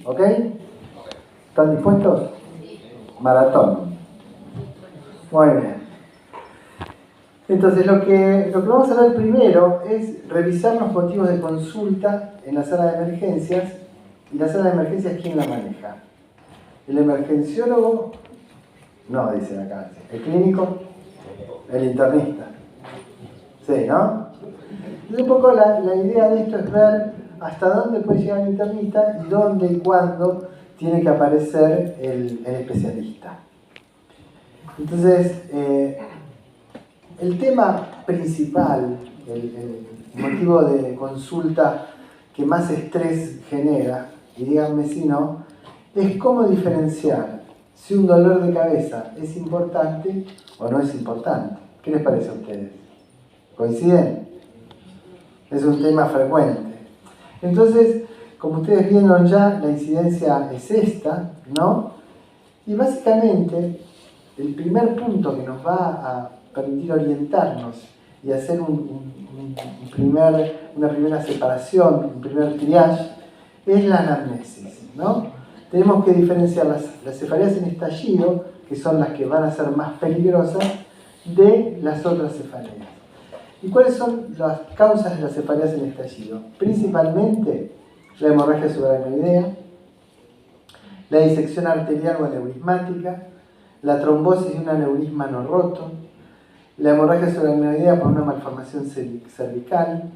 ¿Ok? ¿Están dispuestos? Maratón. Muy bien. Entonces lo que vamos a ver primero es revisar los motivos de consulta en la sala de emergencias. ¿Y la sala de emergencias quién la maneja? ¿El emergenciólogo? No, dicen acá. ¿El clínico? ¿El internista? Sí, ¿no? Entonces un poco la idea de esto es ver hasta dónde puede llegar el internista y dónde y cuándo tiene que aparecer el especialista. Entonces, el tema principal, el motivo de consulta que más estrés genera, y díganme si no, es cómo diferenciar si un dolor de cabeza es importante o no es importante. ¿Qué les parece a ustedes? ¿Coinciden? Es un tema frecuente. Entonces, como ustedes vieron ya, la incidencia es esta, ¿no? Y básicamente, el primer punto que nos va a permitir orientarnos y hacer una primera separación, un primer triage, es la anamnesis, ¿no? Tenemos que diferenciar las cefaleas en estallido, que son las que van a ser más peligrosas, de las otras cefaleas. ¿Y cuáles son las causas de las cefaleas en estallido? Principalmente la hemorragia subaracnoidea, la disección arterial o aneurismática, la trombosis de un aneurisma no roto, la hemorragia subaracnoidea por una malformación cervical,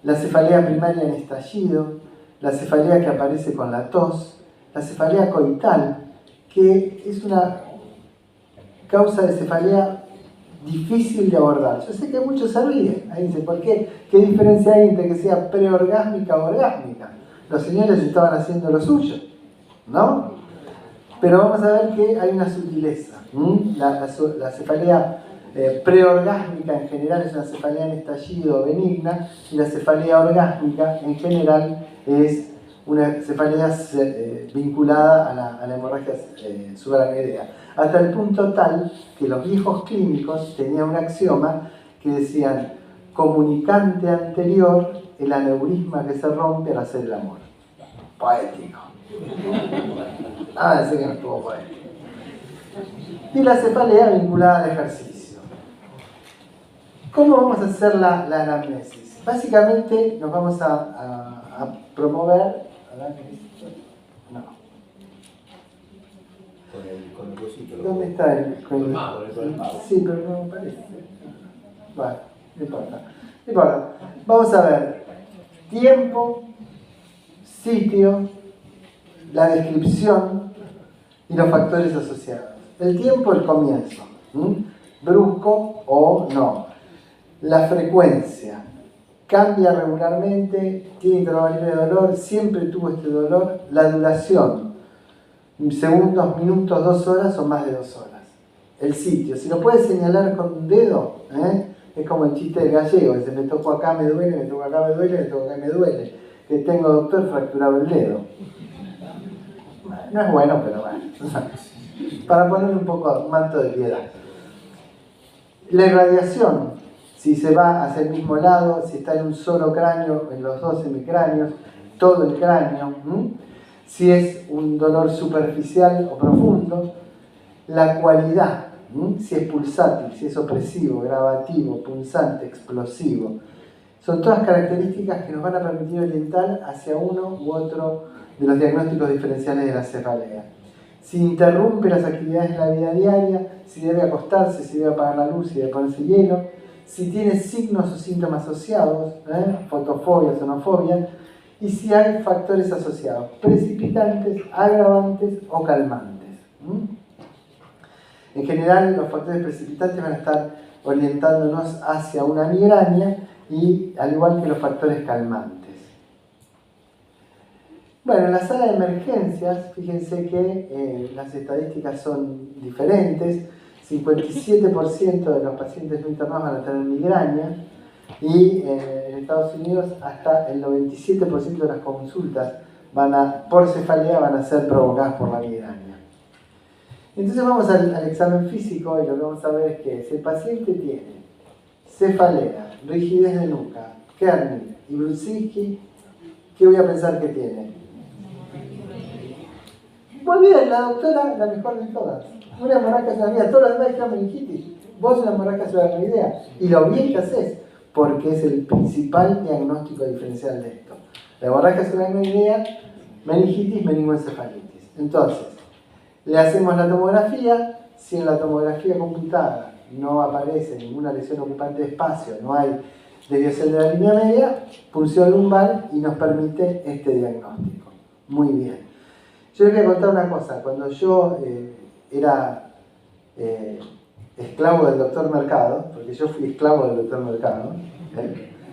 la cefalea primaria en estallido, la cefalea que aparece con la tos, la cefalea coital, que es una causa de cefalea difícil de abordar. Yo sé que muchos se ríen. Ahí dicen, ¿por qué? ¿Qué diferencia hay entre que sea preorgásmica o orgásmica? Los señores estaban haciendo lo suyo, ¿no? Pero vamos a ver que hay una sutileza. La cefalea preorgásmica en general es una cefalea en estallido benigna, y la cefalea orgásmica en general es una cefalea vinculada a la hemorragia subaracnoidea. Hasta el punto tal que los viejos clínicos tenían un axioma que decían: comunicante anterior, el aneurisma que se rompe al hacer el amor. Poético. Decir que no estuvo poético. Y la cefalea vinculada al ejercicio. ¿Cómo vamos a hacer la anamnesis? Básicamente nos vamos a promover... No. Con el cosito. ¿Dónde está el colmado? Sí, pero no me parece. Bueno, no importa. No importa. Vamos a ver tiempo, sitio, la descripción y los factores asociados. El tiempo, el comienzo. Brusco o no. La frecuencia. Cambia regularmente, tiene intervalo de dolor, siempre tuvo este dolor. La duración. Segundos, minutos, 2 horas o más de 2 horas. El sitio. Si lo puedes señalar con un dedo, es como el chiste del gallego. Dice, me tocó acá, me duele, me tocó acá, me duele, me tocó acá, me duele. Que tengo, doctor, fracturado el dedo. No es bueno, pero bueno. Para poner un poco un manto de piedad. La irradiación, si se va hacia el mismo lado, si está en un solo cráneo, en los dos semicráneos, todo el cráneo, si es un dolor superficial o profundo, la cualidad, si es pulsátil, si es opresivo, gravativo, punzante, explosivo. Son todas características que nos van a permitir orientar hacia uno u otro de los diagnósticos diferenciales de la cefalea. Si interrumpe las actividades de la vida diaria, si debe acostarse, si debe apagar la luz, si debe ponerse hielo, si tiene signos o síntomas asociados, fotofobia, sonofobia, y si hay factores asociados, precipitantes, agravantes o calmantes. En general, los factores precipitantes van a estar orientándonos hacia una migraña, y al igual que los factores calmantes. Bueno, en la sala de emergencias, fíjense que las estadísticas son diferentes. 57% de los pacientes no internados van a tener migraña, y en Estados Unidos hasta el 97% de las consultas por cefalea van a ser provocadas por la migraña. Entonces vamos al examen físico, y lo que vamos a ver es que si el paciente tiene cefalea, rigidez de nuca, Kernig y Brudzinski, ¿qué voy a pensar que tiene? bien, la doctora, la mejor de todas. Una hemorragia subaracnoidea, todos los demás dijeron meningitis. Vos una hemorragia subaracnoidea. Y lo bien que haces, porque es el principal diagnóstico diferencial de esto. La hemorragia subaracnoidea, meningitis, meningoencefalitis. Entonces, le hacemos la tomografía. Si en la tomografía computada no aparece ninguna lesión ocupante de espacio, no hay desviación de la línea media, punción lumbar y nos permite este diagnóstico. Muy bien. Yo les voy a contar una cosa. Cuando yo era esclavo del doctor Mercado, porque yo fui esclavo del doctor Mercado,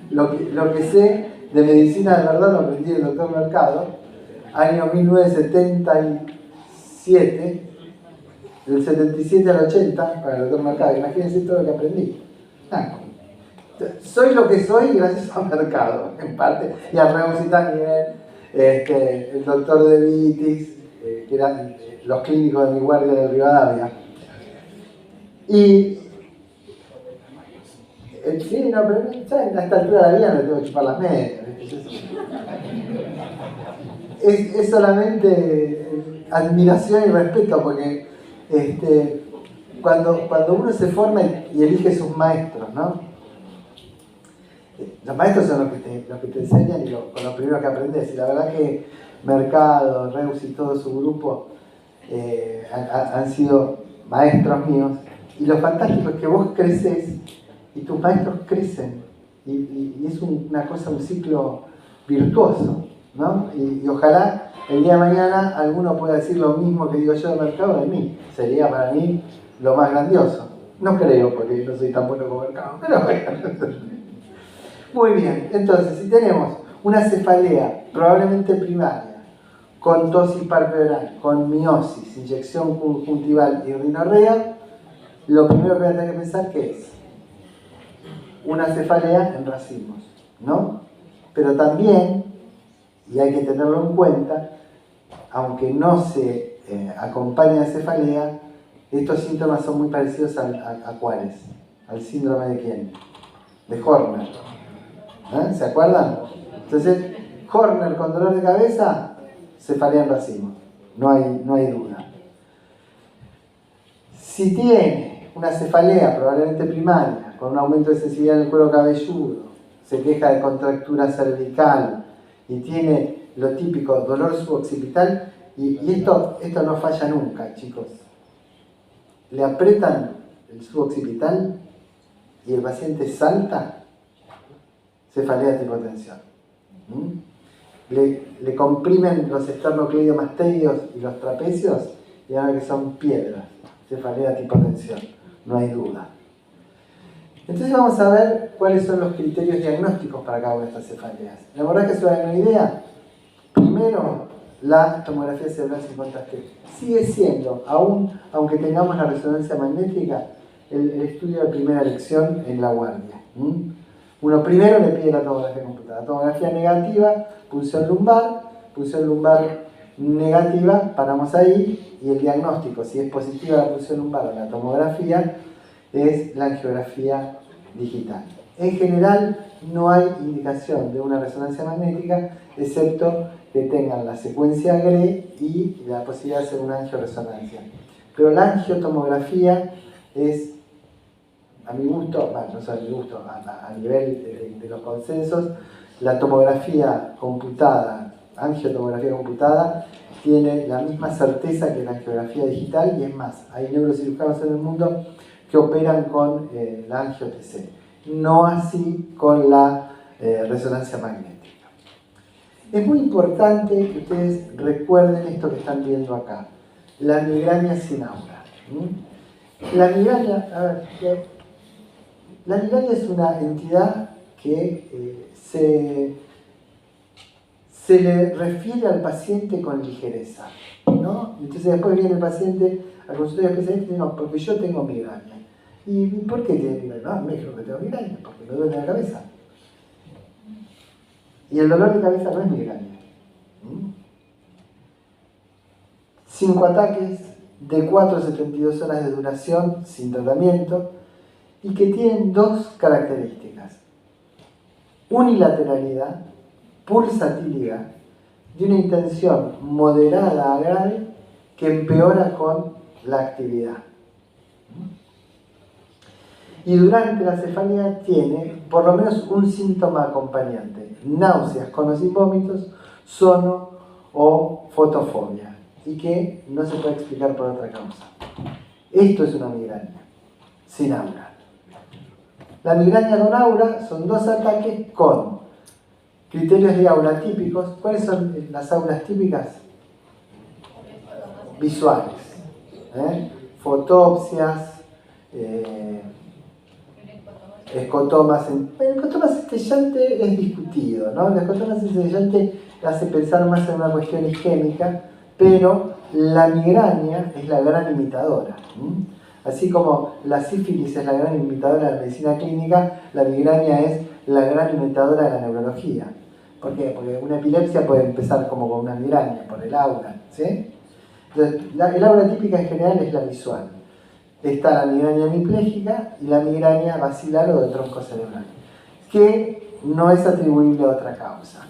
lo que sé de medicina de verdad lo aprendí del doctor Mercado, año 1977, del 77 al 80, para el doctor Mercado. Imagínense todo lo que aprendí. Soy lo que soy gracias al Mercado, en parte, y a Reus Itanier, el doctor De Vitis, que eran los clínicos de mi guardia de Rivadavia. Y sí, no, pero ya a esta altura de la vida no tengo que chupar las medias. Es solamente admiración y respeto, porque cuando uno se forma y elige sus maestros, ¿no? Los maestros son los que te enseñan y con los primeros que aprendes. Y la verdad que Mercado, Reus y todo su grupo han sido maestros míos. Y lo fantástico es que vos creces y tus maestros crecen. Y es una cosa, un ciclo virtuoso, ¿no? Y ojalá el día de mañana alguno pueda decir lo mismo que digo yo de Mercado de mí. Sería para mí lo más grandioso. No creo, porque no soy tan bueno como Mercado, pero bueno. Muy bien, entonces si tenemos una cefalea probablemente primaria, con tos hiperpleural, con miosis, inyección conjuntival y rinorrea, lo primero que voy a tener que pensar que es una cefalea en racimos, ¿no? Pero también, y hay que tenerlo en cuenta, aunque no se acompaña de cefalea, estos síntomas son muy parecidos a cuáles, al síndrome de quién, de Horner. ¿Se acuerdan? Entonces, Horner con dolor de cabeza, cefalea en racimo. No hay duda. Si tiene una cefalea, probablemente primaria, con un aumento de sensibilidad en el cuero cabelludo, se queja de contractura cervical y tiene lo típico, dolor suboccipital, y esto no falla nunca, chicos. Le aprietan el suboccipital y el paciente salta, cefalea de hipotensión. Le comprimen los esternocleidomasterios y los trapecios y ahora que son piedras, cefalea de hipotensión, no hay duda. Entonces vamos a ver cuáles son los criterios diagnósticos para cada una de estas cefaleas. La hemorragia subaracnoidea, primero la tomografía cerebral sin contraste. Sigue siendo, aunque tengamos la resonancia magnética, el estudio de primera elección en la guardia. Uno primero le pide la tomografía computada. Tomografía negativa, punción lumbar negativa, paramos ahí, y el diagnóstico, si es positiva la punción lumbar o la tomografía, es la angiografía digital. En general, no hay indicación de una resonancia magnética, excepto que tengan la secuencia GRE y la posibilidad de hacer una angioresonancia. Pero la angiotomografía es, a mi gusto, bueno, no sé a mi gusto, a nivel de los consensos, la tomografía computada, angiotomografía computada, tiene la misma certeza que la angiografía digital, y es más, hay neurocirujanos en el mundo que operan con la angio-TC, no así con la resonancia magnética. Es muy importante que ustedes recuerden esto que están viendo acá, la migraña sin aura. La migraña, la migraña es una entidad que se le refiere al paciente con ligereza, ¿no? Entonces después viene el paciente al consultorio especialista y dice, no, porque yo tengo migraña. ¿Y por qué tiene migraña? No, me dijeron que tengo migraña, porque me duele la cabeza. Y el dolor de cabeza no es migraña. 5 ataques de 4 a 72 horas de duración sin tratamiento y que tienen 2 características: unilateralidad, pulsatilidad, de una intención moderada a grave que empeora con la actividad. Y durante la cefalea tiene por lo menos un síntoma acompañante: náuseas con o sin vómitos, sono o fotofobia, y que no se puede explicar por otra causa. Esto es una migraña sin aura. La migraña con aura son 2 ataques con criterios de aura típicos. ¿Cuáles son las auras típicas? Visuales. Fotopsias, escotomas. El escotoma centellante es discutido, ¿no? El escotoma centellante hace pensar más en una cuestión isquémica, pero la migraña es la gran imitadora. Así como la sífilis es la gran imitadora de la medicina clínica, la migraña es la gran imitadora de la neurología. ¿Por qué? Porque una epilepsia puede empezar como con una migraña, por el aura, ¿sí? Entonces, el aura típica en general es la visual. Está la migraña hemipléjica y la migraña basilar o de tronco cerebral, que no es atribuible a otra causa.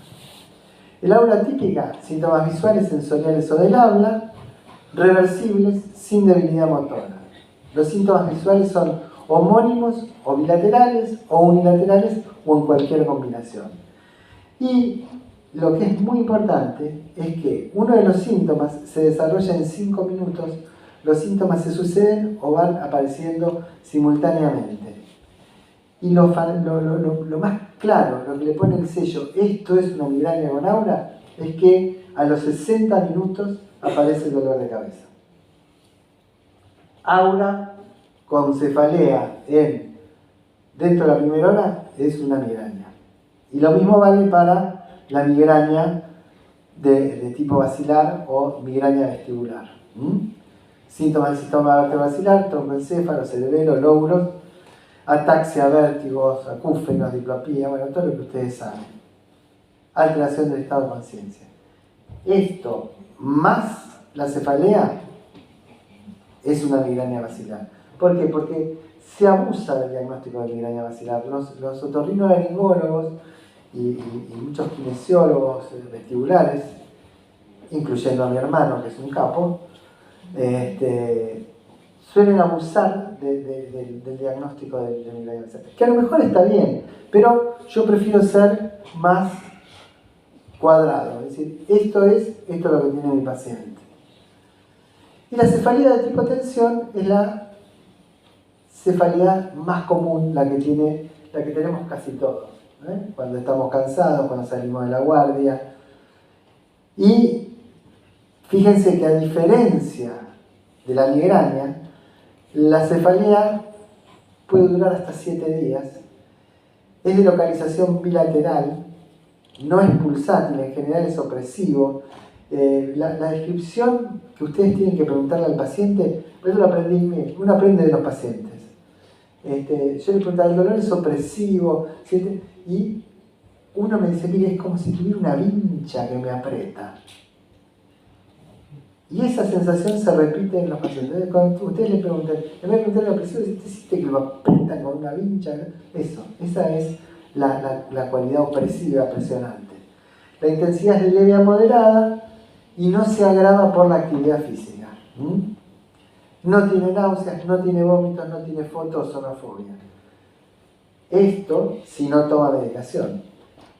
El aura típica, síntomas visuales, sensoriales o del habla, reversibles, sin debilidad motora. Los síntomas visuales son homónimos o bilaterales o unilaterales o en cualquier combinación. Y lo que es muy importante es que uno de los síntomas se desarrolla en 5 minutos. Los síntomas se suceden o van apareciendo simultáneamente. Y lo más claro, lo que le pone el sello, esto es una migraña con aura, es que a los 60 minutos aparece el dolor de cabeza. Aura con cefalea dentro de la primera hora es una migraña. Y lo mismo vale para la migraña de tipo basilar o migraña vestibular. Síntomas del sistema vertebrovascular, troncoencéfalo, cerebelo, lóbulos, ataxia, vértigos, acúfenos, diplopía, bueno, todo lo que ustedes saben. Alteración del estado de conciencia. Esto, más la cefalea, es una migraña basilar. ¿Por qué? Porque se abusa del diagnóstico de migraña basilar. Los otorrinolaringólogos y muchos kinesiólogos vestibulares, incluyendo a mi hermano, que es un capo, suelen abusar del diagnóstico de migraña basilar. Que a lo mejor está bien, pero yo prefiero ser más cuadrado. Es decir, esto es lo que tiene mi paciente. Y la cefalea de tipo tensión es la cefalea más común, la que tenemos casi todos, cuando estamos cansados, cuando salimos de la guardia. Y fíjense que a diferencia de la migraña, la cefalea puede durar hasta 7 días, es de localización bilateral, no es pulsátil, en general es opresivo. La descripción que ustedes tienen que preguntarle al paciente, eso lo aprendí, uno aprende de los pacientes. Yo le preguntaba, el dolor es opresivo, ¿sí? Y uno me dice, mire, es como si tuviera una vincha que me aprieta. Y esa sensación se repite en los pacientes. Cuando ustedes le preguntan, en vez de preguntarle a opresivo, ¿usted siente que lo aprietan con una vincha? Esa es la cualidad opresiva, presionante. La intensidad es de leve a moderada y no se agrava por la actividad física. No tiene náuseas, no tiene vómitos, no tiene fotosonofobia. Esto si no toma medicación.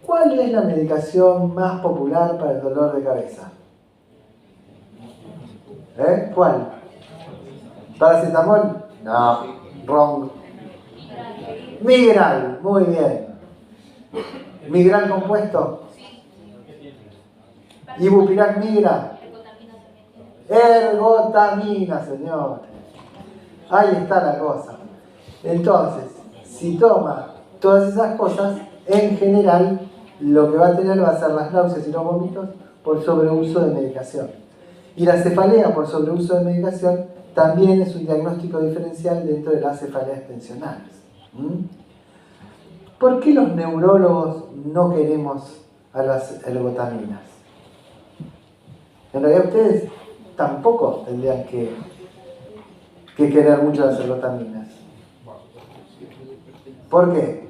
¿Cuál es la medicación más popular para el dolor de cabeza? ¿Cuál? ¿Paracetamol? No, wrong. Migral, muy bien. ¿Migral compuesto? Ibupirac migra. Ergotamina, señor. Ahí está la cosa. Entonces, si toma todas esas cosas, en general, lo que va a tener va a ser las náuseas y los vómitos por sobreuso de medicación. Y la cefalea por sobreuso de medicación también es un diagnóstico diferencial dentro de las cefaleas tensionales. ¿Por qué los neurólogos no queremos a las ergotaminas? En realidad ustedes tampoco tendrían que querer mucho las ergotaminas. ¿Por qué?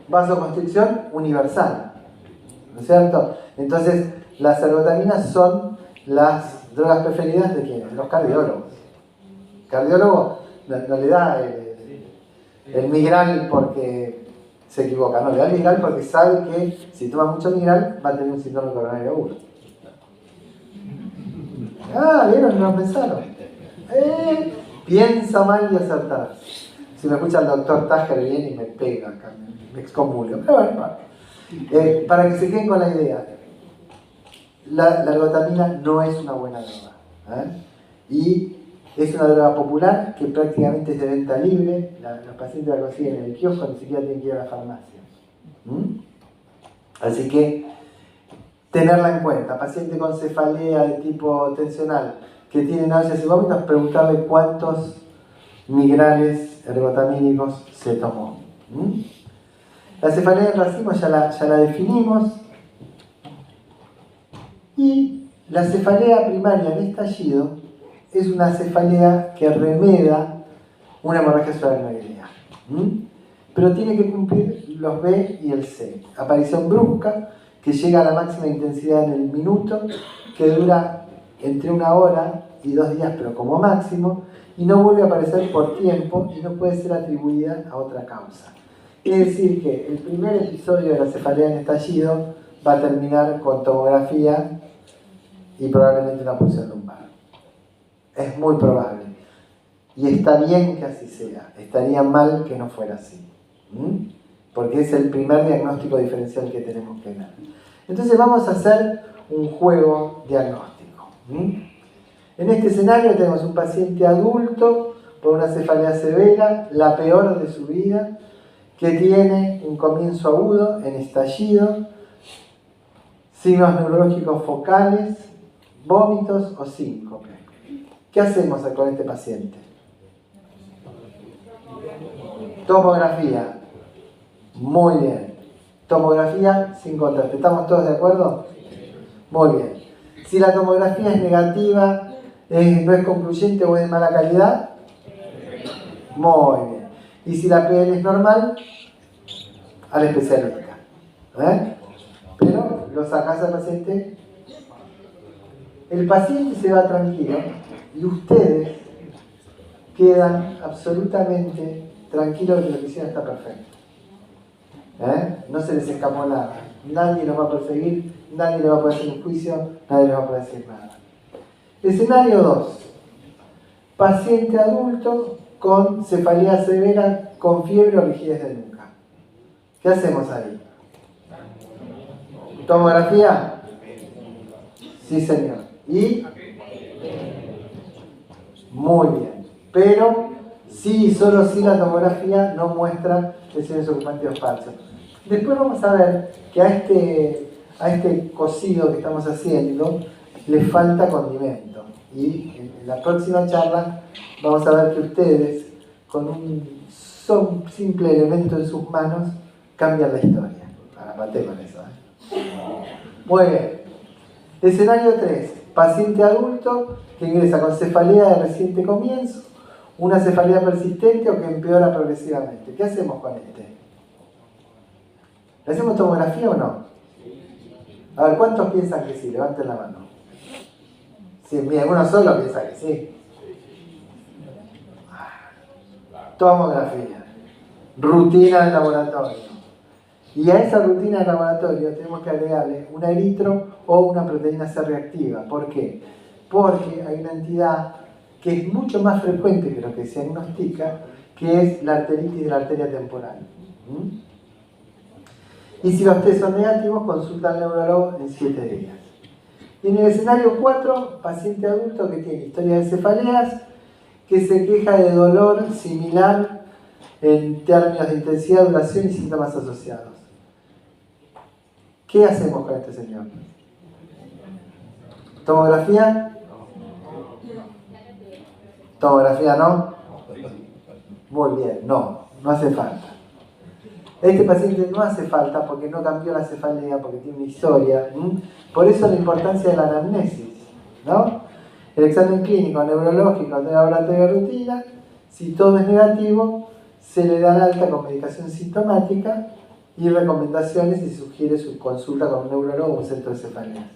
Vasoconstricción universal, ¿no es cierto? Entonces, las ergotaminas son las drogas preferidas de quiénes? De los cardiólogos. El cardiólogo no le da el Migral porque se equivoca, no, le da el Migral porque sabe que si toma mucho Migral va a tener un síndrome coronario agudo. Ah, ¿vieron? No lo pensaron. Piensa mal y acertar. Si me escucha el doctor Tajer viene y me pega acá, me excomulgo. Pero bueno, para que se queden con la idea, la ergotamina no es una buena droga. Y es una droga popular que prácticamente es de venta libre. Los pacientes la consiguen en el kiosco, ni siquiera tienen que ir a la farmacia. Así que tenerla en cuenta. Paciente con cefalea de tipo tensional que tiene náuseas y vómitos, preguntarle cuántos migrales ergotamínicos se tomó. La cefalea en racimo ya la definimos. Y la cefalea primaria en estallido es una cefalea que remeda una hemorragia subaracnoidea. Pero tiene que cumplir los B y el C. Aparición brusca, que llega a la máxima intensidad en el minuto, que dura entre 1 hora y 2 días, pero como máximo, y no vuelve a aparecer por tiempo y no puede ser atribuida a otra causa. Es decir, que el primer episodio de la cefalea en estallido va a terminar con tomografía y probablemente una punción lumbar. Es muy probable. Y está bien que así sea. Estaría mal que no fuera así. Porque es el primer diagnóstico diferencial que tenemos que dar. Entonces vamos a hacer un juego diagnóstico. En este escenario tenemos un paciente adulto con una cefalea severa, la peor de su vida, que tiene un comienzo agudo en estallido, signos neurológicos focales, vómitos o síncope. ¿Qué hacemos con este paciente? Tomografía. Muy bien. Tomografía sin contraste. ¿Estamos todos de acuerdo? Muy bien. Si la tomografía es negativa, no es concluyente o es de mala calidad, muy bien. Y si la PL es normal, al especialista. Pero lo sacas al paciente. El paciente se va tranquilo y ustedes quedan absolutamente tranquilos de que lo que hicieron está perfecto. No se les escapó nada. Nadie los va a perseguir, nadie les va a poder hacer un juicio, nadie les va a poder decir nada. Escenario 2. Paciente adulto con cefalea severa, con fiebre o rigidez de nuca. ¿Qué hacemos ahí? ¿Tomografía? Sí, señor. ¿Y? Muy bien. Pero sí, solo si la tomografía no muestra lesiones ocupantes falsas. Después vamos a ver que a este cocido que estamos haciendo le falta condimento. Y en la próxima charla vamos a ver que ustedes, con un simple elemento en sus manos, cambian la historia. Ahora maté con eso. Muy bien. Escenario 3. Paciente adulto que ingresa con cefalea de reciente comienzo, una cefalea persistente o que empeora progresivamente. ¿Qué hacemos con este? ¿Le hacemos tomografía o no? A ver, ¿cuántos piensan que sí? Levanten la mano. Sí, mira, uno solo piensa que sí. Tomografía. Rutina de laboratorio. Y a esa rutina de laboratorio tenemos que agregarle un eritro o una proteína C reactiva. ¿Por qué? Porque hay una entidad que es mucho más frecuente que lo que se diagnostica, que es la arteritis de la arteria temporal. Y si los test son negativos, consulta al neurólogo en 7 días. Y en el escenario 4, paciente adulto que tiene historia de cefaleas, que se queja de dolor similar en términos de intensidad, duración y síntomas asociados. ¿Qué hacemos con este señor? ¿Tomografía? ¿Tomografía no? Muy bien, no hace falta. Este paciente no hace falta porque no cambió la cefalea, porque tiene una historia. Por eso la importancia de la anamnesis, ¿no? El examen clínico neurológico de laboratorio de rutina, si todo es negativo, se le da el alta con medicación sintomática y recomendaciones y sugiere su consulta con un neurólogo o un centro de cefalea.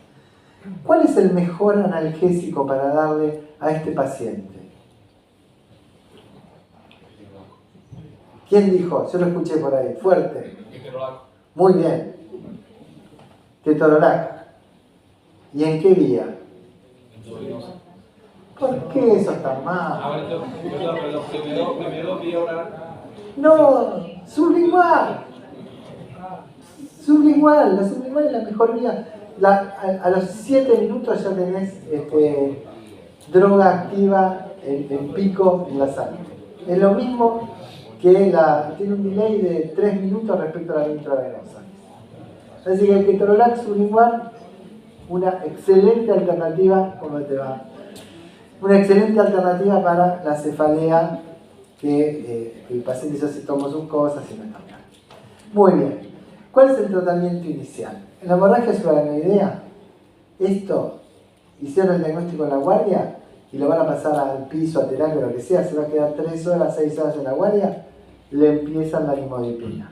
¿Cuál es el mejor analgésico para darle a este paciente? ¿Quién dijo? Yo lo escuché por ahí, fuerte. Muy bien. Ketorolac. ¿Y en qué vía? ¿Por qué eso está mal? No, sublingual. Sublingual, la sublingual es la mejor vía. A los 7 minutos ya tenés droga activa en pico en la sangre. Es lo mismo que tiene un delay de 3 minutos respecto a la intravenosa. Así que el ketorolac sublingual, una excelente alternativa, ¿cómo te va? Una excelente alternativa para la cefalea que el paciente ya se tomó sus cosas y no está mal. Muy bien. ¿Cuál es el tratamiento inicial? En la hemorragia subaracnoidea, esto, hicieron el diagnóstico en la guardia y lo van a pasar al piso, a terapia, lo que sea, se va a quedar 3 horas, 6 horas en la guardia, le empiezan la nimodipina.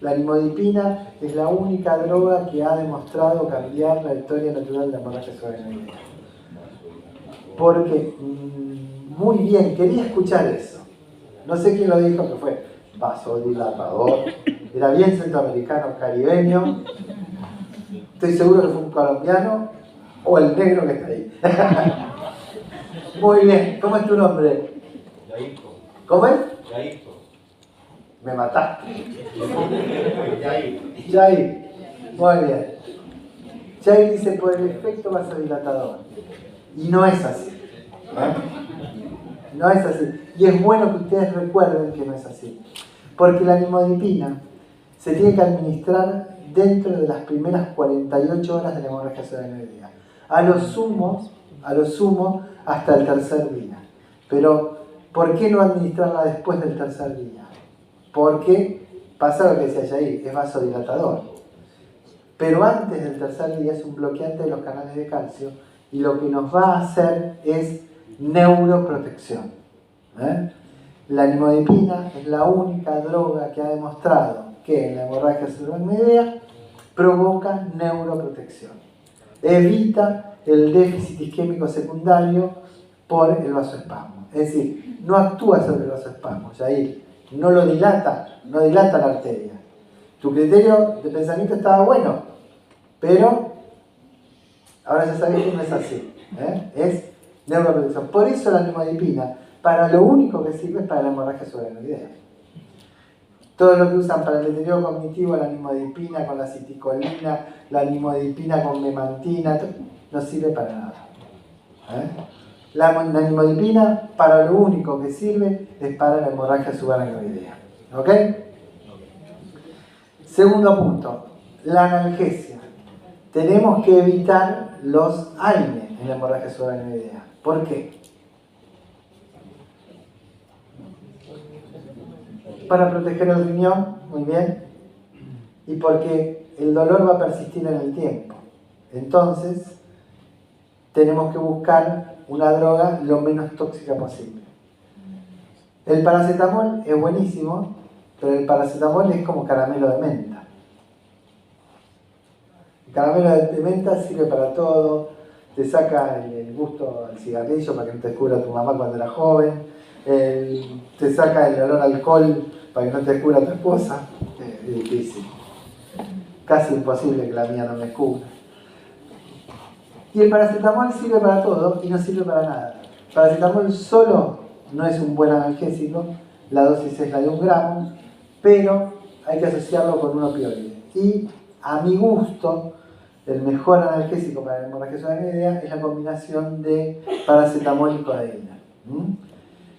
La nimodipina es la única droga que ha demostrado cambiar la historia natural de la hemorragia subaracnoidea. Porque, muy bien, quería escuchar eso. No sé quién lo dijo, pero fue vasodilatador. Era bien centroamericano, caribeño. Estoy seguro que fue un colombiano o el negro que está ahí. Muy bien, ¿cómo es tu nombre? Yaito. ¿Cómo es? Yaito. Me mataste. Yaito. Jair. Muy bien. Jair dice por el efecto vasodilatador. Y no es así. No es así. Y es bueno que ustedes recuerden que no es así. Porque la nimodipina se tiene que administrar dentro de las primeras 48 horas de la hemorragia subaracnoidea. A lo sumo, hasta el tercer día. Pero, ¿por qué no administrarla después del tercer día? Porque pasa lo que decía Jair, es vasodilatador. Pero antes del tercer día es un bloqueante de los canales de calcio y lo que nos va a hacer es neuroprotección. La nimodipina es la única droga que ha demostrado que en la hemorragia subaracnoidea provoca neuroprotección. Evita el déficit isquémico secundario por el vasoespasmo. Es decir, no actúa sobre el vasoespasmo, Jair. No lo dilata, no dilata la arteria. Tu criterio de pensamiento estaba bueno, pero ahora ya sabéis que no es así. Es neuroprotección. Por eso la nimodipina, para lo único que sirve es para la hemorragia subaracnoidea. Todo lo que usan para el deterioro cognitivo, la nimodipina con la citicolina, la nimodipina con memantina, no sirve para nada. La nimodipina, para lo único que sirve es para la hemorragia subaracnoidea. ¿Ok? Segundo punto, la analgesia. Tenemos que evitar los AINE en la hemorragia subaracnoidea. ¿Por qué? Para proteger el riñón, muy bien, y porque el dolor va a persistir en el tiempo. Entonces, tenemos que buscar una droga lo menos tóxica posible. El paracetamol es buenísimo, pero el paracetamol es como caramelo de menta. El caramelo de menta sirve para todo, te saca el gusto al cigarrillo para que no te descubra tu mamá cuando era joven, te saca el olor al alcohol para que no te descubra tu esposa. Es difícil. Casi imposible que la mía no me descubra. Y el paracetamol sirve para todo y no sirve para nada. El paracetamol solo no es un buen analgésico, la dosis es la de 1 gramo, pero hay que asociarlo con un opioide. Y a mi gusto, el mejor analgésico para la hemorragia subaracnoidea es la combinación de paracetamol y codeína.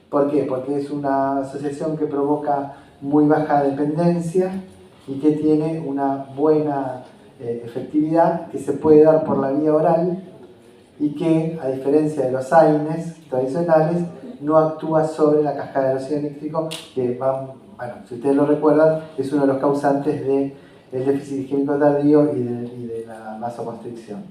¿Por qué? Porque es una asociación que provoca muy baja dependencia y que tiene una buena efectividad que se puede dar por la vía oral y que, a diferencia de los AINES tradicionales, no actúa sobre la cascada del óxido nítrico, que bueno, si ustedes lo recuerdan, es uno de los causantes del déficit isquémico tardío y de la vasoconstricción.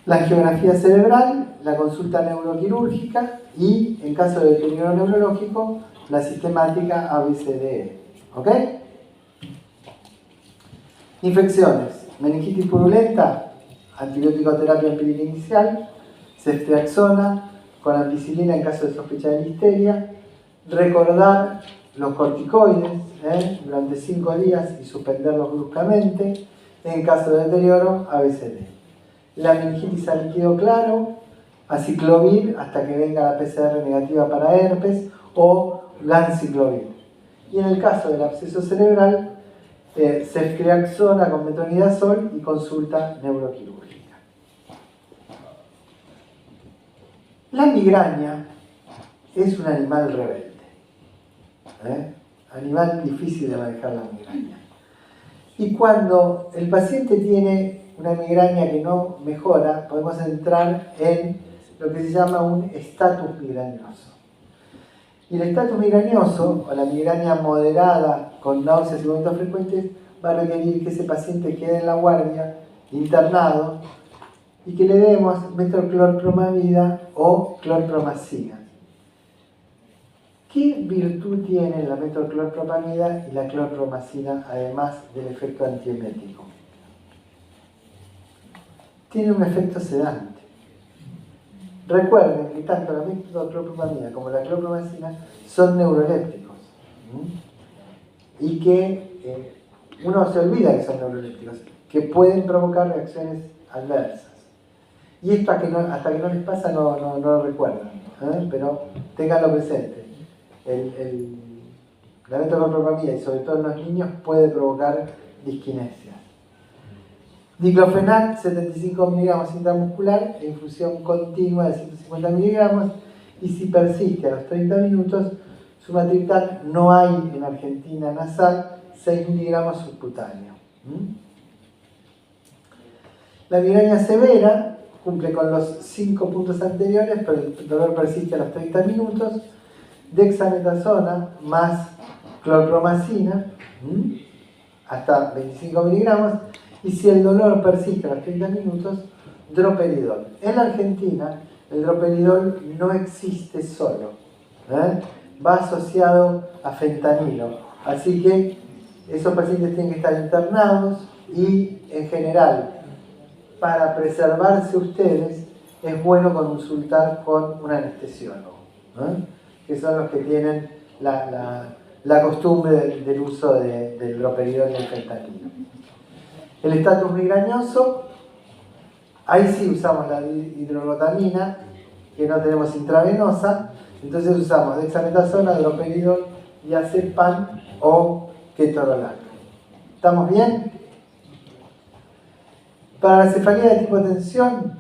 La angiografía cerebral, la consulta neuroquirúrgica y, en caso de deterioro neurológico, la sistemática ABCDE. ¿Ok? Infecciones. Meningitis purulenta, antibiótico terapia empírica inicial, ceftriaxona con ampicilina en caso de sospecha de listeria, recordar los corticoides durante 5 días y suspenderlos bruscamente, en caso de deterioro, ABCD. La meningitis a líquido claro, aciclovir hasta que venga la PCR negativa para herpes o ganciclovir. Y en el caso del absceso cerebral, ceftriaxona con metronidazol y consulta neuroquirúrgica. La migraña es un animal rebelde, animal difícil de manejar la migraña. Y cuando el paciente tiene una migraña que no mejora, podemos entrar en lo que se llama un estatus migrañoso. Y el estatus migrañoso, o la migraña moderada con náuseas y vómitos frecuentes, va a requerir que ese paciente quede en la guardia, internado, y que le demos metoclopramida o clorpromazina. ¿Qué virtud tiene la metoclopramida y la clorpromazina, además del efecto antiemético? Tiene un efecto sedante. Recuerden que tanto la metoclopramida como la clorpromazina son neurolépticos. Y que uno se olvida que son neurolépticos, que pueden provocar reacciones adversas. Y esto hasta que no les pasa no lo recuerdan, pero ténganlo presente. La metoclopramida, y sobre todo en los niños, puede provocar disquinesia. Diclofenac, 75 miligramos intramuscular, en infusión continua de 150 miligramos, y si persiste a los 30 minutos, sumatriptan no hay en Argentina nasal, 6 miligramos subcutáneo. La migraña severa cumple con los 5 puntos anteriores, pero el dolor persiste a los 30 minutos. Dexametasona más clorpromazina, hasta 25 miligramos, y si el dolor persiste a los 30 minutos, droperidol. En la Argentina, el droperidol no existe solo, va asociado a fentanilo, así que esos pacientes tienen que estar internados y, en general, para preservarse ustedes, es bueno consultar con un anestesiólogo, que son los que tienen la costumbre del uso del droperidol y el fentanilo. El estatus migrañoso, ahí sí usamos la hidrogotamina, que no tenemos intravenosa, entonces usamos dexametasona, droperidol, diazepam o ketorolac. ¿Estamos bien? Para la cefalea de tipo tensión,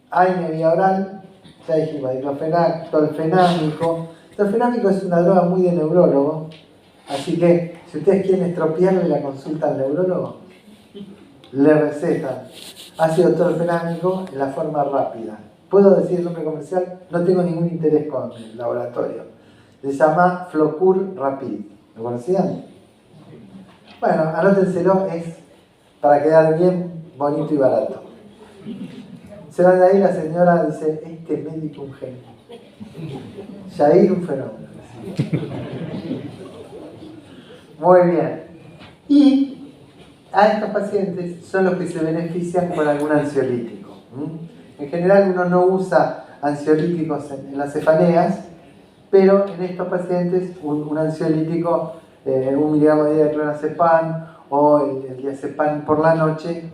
hay vía oral, ya dijimos, diclofenac, tolfenámico. Tolfenámico es una droga muy de neurólogo, así que si ustedes quieren estropearle la consulta al neurólogo, le recetan ácido tolfenámico en la forma rápida. ¿Puedo decir el nombre comercial? No tengo ningún interés con el laboratorio. Se llama Flocur Rapid. ¿Lo conocían? Bueno, anótenselo, es para quedar bien, bonito y barato. Se van de ahí, la señora dice, este médico un genio. Yair un fenómeno. Muy bien. Y a estos pacientes son los que se benefician con algún ansiolítico. En general uno no usa ansiolíticos en las cefaleas, pero en estos pacientes un ansiolítico, 1 miligramo de clonazepam o el diazepam por la noche,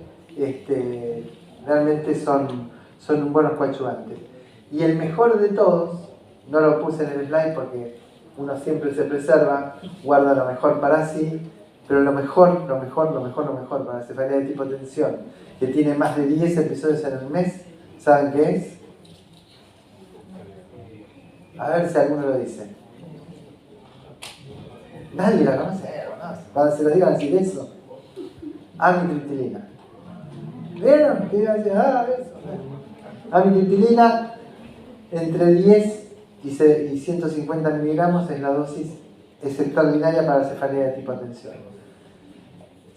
realmente son buenos coadyuvantes. Y el mejor de todos, no lo puse en el slide porque uno siempre se preserva, guarda lo mejor para sí, pero lo mejor para la cefalea de tipo tensión, que tiene más de 10 episodios en el mes, ¿saben qué es? A ver si alguno lo dice. Nadie la conoce, cuando se lo digan así de eso. Amitriptilina. ¿Vieron? ¿Qué iba a decir? Eso. Amitriptilina, entre 10 y 150 miligramos es la dosis extraordinaria para la cefalea de tipo tensión.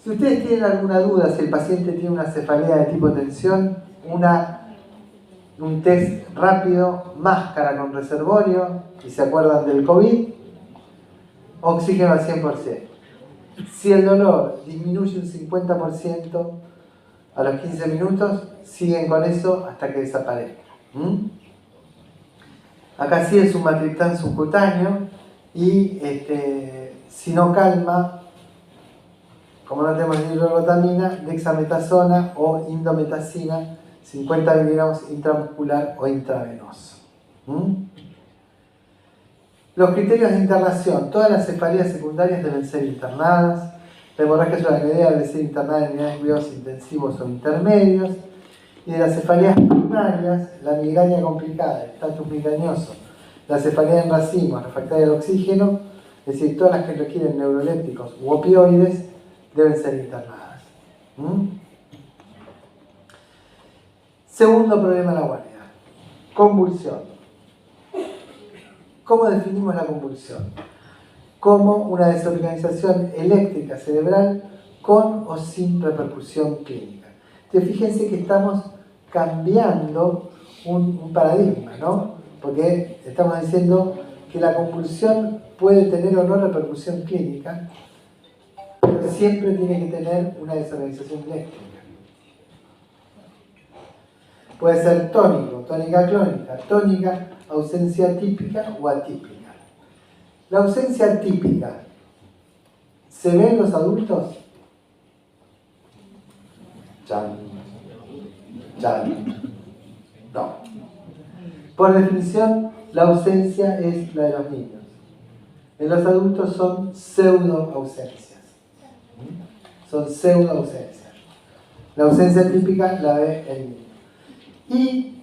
Si ustedes tienen alguna duda si el paciente tiene una cefalea de tipo tensión, un test rápido, máscara con reservorio, y se acuerdan del COVID, oxígeno al 100%. Si el dolor disminuye un 50%, A los 15 minutos siguen con eso hasta que desaparezca. Acá sí es un matriptán subcutáneo y si no calma, como no tenemos hidrogotamina, dexametasona o indometacina, 50 miligramos intramuscular o intravenoso. Los criterios de internación. Todas las cefalías secundarias deben ser internadas. La hemorragia subaracnoidea debe ser internada en unidades de cuidados intensivos o intermedios. Y de las cefalías primarias, la migraña complicada, el estatus migrañoso, la cefalea en racimos, refractaria al oxígeno, es decir, todas las que requieren neurolépticos u opioides, deben ser internadas. Segundo problema de la guardia, convulsión. ¿Cómo definimos la convulsión? Como una desorganización eléctrica cerebral con o sin repercusión clínica. Entonces, fíjense que estamos cambiando un paradigma, ¿no? Porque estamos diciendo que la convulsión puede tener o no repercusión clínica, pero siempre tiene que tener una desorganización eléctrica. Puede ser tónico, tónica clónica, tónica, ausencia típica o atípica. La ausencia típica, ¿se ve en los adultos? No. Por definición, la ausencia es la de los niños. En los adultos son pseudo-ausencias. Son pseudo-ausencias. La ausencia típica la ve el niño. Y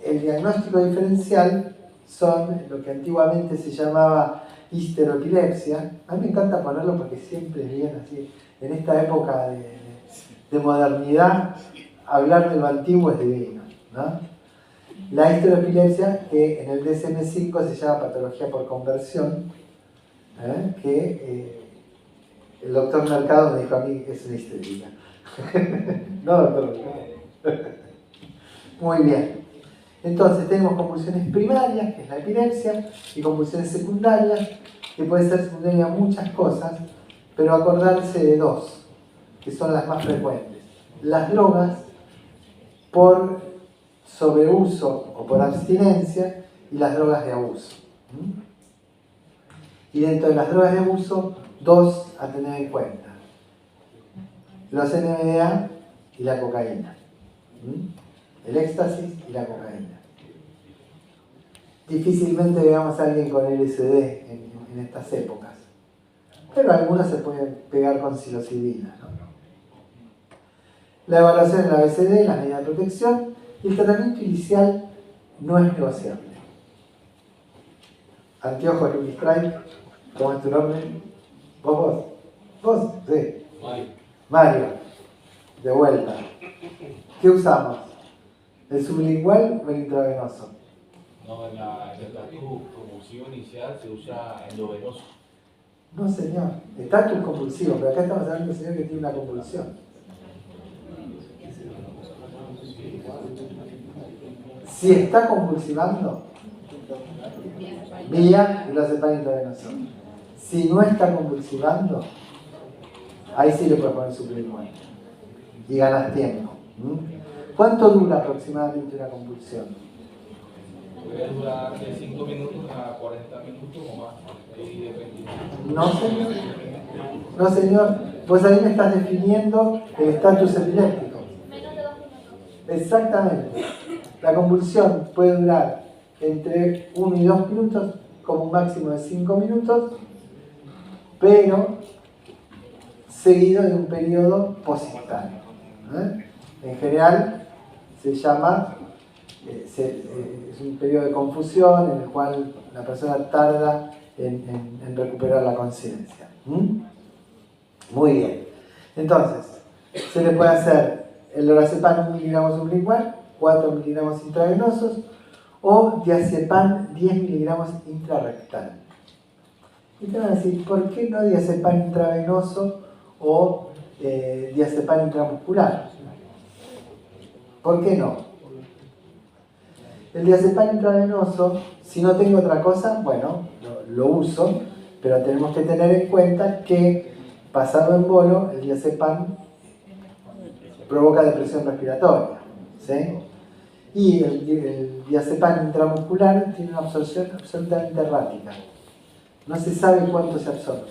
el diagnóstico diferencial son lo que antiguamente se llamaba histeroepilepsia. A mí me encanta ponerlo porque siempre viene así. En esta época de modernidad, hablar de lo antiguo es divino, ¿no? La histeroepilepsia, que en el DSM-5 se llama patología por conversión, que el doctor Mercado me dijo a mí que es una histérica. No, doctor. Muy bien. Entonces tenemos convulsiones primarias, que es la epilepsia, y convulsiones secundarias, que puede ser secundaria a muchas cosas, pero acordarse de dos, que son las más frecuentes. Las drogas por sobreuso o por abstinencia y las drogas de abuso. Y dentro de las drogas de abuso, dos a tener en cuenta. Los NMDA y la cocaína. El éxtasis y la cocaína. Difícilmente veamos a alguien con LSD en estas épocas. Pero algunos se pueden pegar con psilocibina, ¿no? La evaluación en la ABCD, las medidas de protección, y el tratamiento inicial no es negociable. Anteojos, Lucky Strike, ¿cómo es tu nombre? ¿Vos? Sí. Mario. De vuelta. ¿Qué usamos? ¿El sublingual o el intravenoso? No, en la convulsión inicial se usa endovenoso. No, señor. Estatus convulsivo, pero acá estamos hablando de un señor que tiene una convulsión. Si está convulsivando, vía diazepam intravenoso. Si no está convulsivando, ahí sí le puedes poner sublingual. Y ganas tiempo. ¿Cuánto dura aproximadamente una convulsión? Puede durar de 5 minutos a 40 minutos o más. No, señor. No, señor. Vos ahí me estás definiendo el estatus epiléptico. Exactamente. La convulsión puede durar entre 1 y 2 minutos, como un máximo de 5 minutos, pero seguido de un periodo positáneo. En general se llama, es un periodo de confusión en el cual la persona tarda en recuperar la conciencia. Muy bien. Entonces, se le puede hacer el lorazepam 1 miligramo sublingual, 4 miligramos intravenosos, o diazepam 10 miligramos intrarrectal. Y te van a decir, ¿por qué no diazepam intravenoso o diazepam intramuscular? ¿Por qué no? El diazepam intravenoso, si no tengo otra cosa, bueno, lo uso, pero tenemos que tener en cuenta que pasado en bolo, el diazepam provoca depresión respiratoria, ¿sí? Y el diazepam intramuscular tiene una absorción absolutamente errática. No se sabe cuánto se absorbe,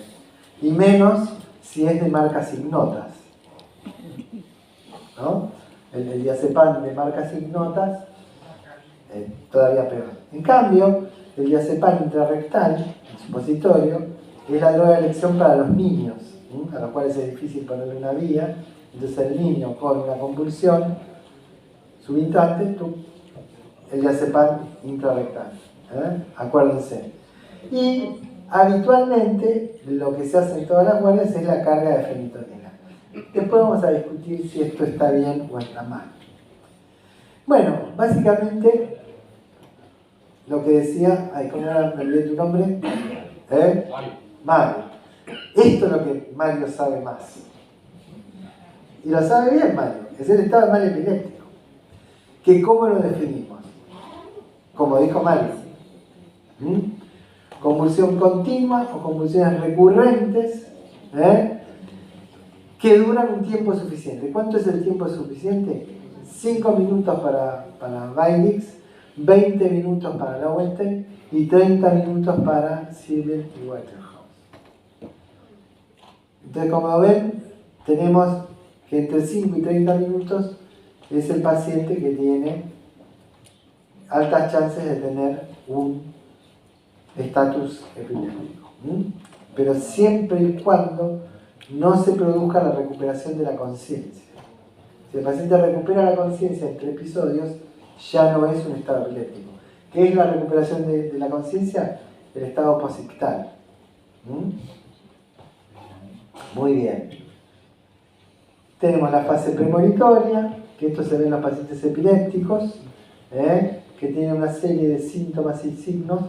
y menos si es de marcas ignotas, ¿no? El diazepam de marcas ignotas, todavía peor. En cambio, el diazepam intrarrectal, el supositorio, es la droga de elección para los niños, a los cuales es difícil ponerle una vía. Entonces el niño con una convulsión subinstante, el diazepam intrarrectal. Acuérdense. Y habitualmente lo que se hace en todas las guardias es la carga de fenitoína. Después vamos a discutir si esto está bien o está mal. Bueno, básicamente lo que decía, ¿cómo era? Me olvidé tu nombre. Mario. Esto es lo que Mario sabe más. Y lo sabe bien Mario. Es el estado de mal epiléptico. ¿Que cómo lo definimos? Como dijo Mario. Convulsión continua o convulsiones recurrentes, que duran un tiempo suficiente. ¿Cuánto es el tiempo suficiente? 5 minutos para Bailix, 20 minutos para Lowenstein y 30 minutos para Silver y Waterhouse. Entonces, como ven, tenemos que entre 5 y 30 minutos es el paciente que tiene altas chances de tener un estatus epiléptico. Pero siempre y cuando no se produzca la recuperación de la conciencia. Si el paciente recupera la conciencia entre episodios, ya no es un estado epiléptico. ¿Qué es la recuperación de la conciencia? El estado posictal. Muy bien. Tenemos la fase premonitoria, que esto se ve en los pacientes epilépticos, que tienen una serie de síntomas y signos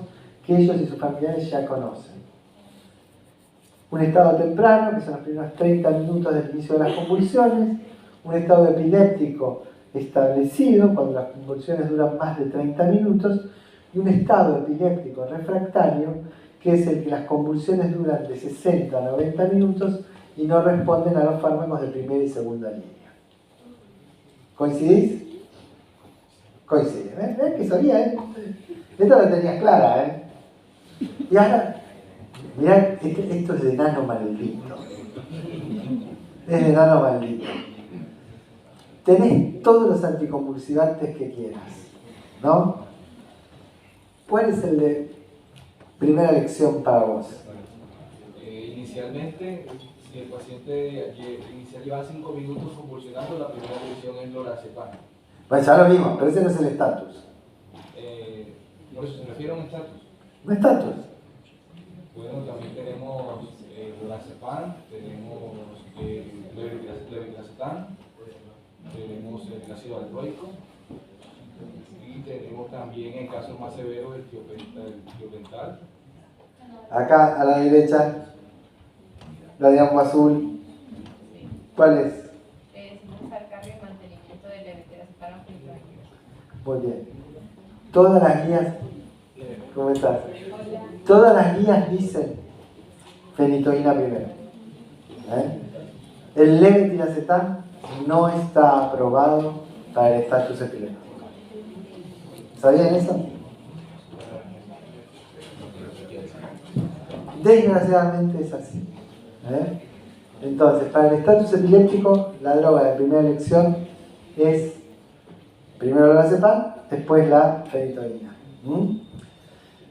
que ellos y sus familiares ya conocen. Un estado temprano, que son los primeros 30 minutos del inicio de las convulsiones. Un estado epiléptico establecido, cuando las convulsiones duran más de 30 minutos. Y un estado epiléptico refractario, que es el que las convulsiones duran de 60 a 90 minutos y no responden a los fármacos de primera y segunda línea. ¿Coincidís? Coincide. ¿Ves que sabía? Esta la tenías clara, Y ahora, mirá, esto es de enano maldito. Es de enano maldito. Tenés todos los anticonvulsivantes que quieras, ¿no? ¿Cuál es el de primera elección para vos? Inicialmente, si el paciente lleva 5 minutos convulsionando, la primera elección es lorazepam. Pues ya lo vimos, pero ese no es el estatus. ¿Por eso se refiere a un estatus? ¿Un estatus? Bueno, también tenemos lorazepam, tenemos levetiracetam, tenemos el ácido valproico y tenemos también en casos más severos el tiopental. Acá a la derecha, la de agua azul. ¿Cuál es? Usar carga y mantenimiento de levetiracetam. Muy bien. Todas las guías, ¿cómo estás? Todas las guías dicen fenitoína primero. El levetiracetam no está aprobado para el estatus epiléptico. ¿Sabían eso? Desgraciadamente es así. Entonces, para el estatus epiléptico, la droga de primera elección es primero el lorazepam, después la fenitoína.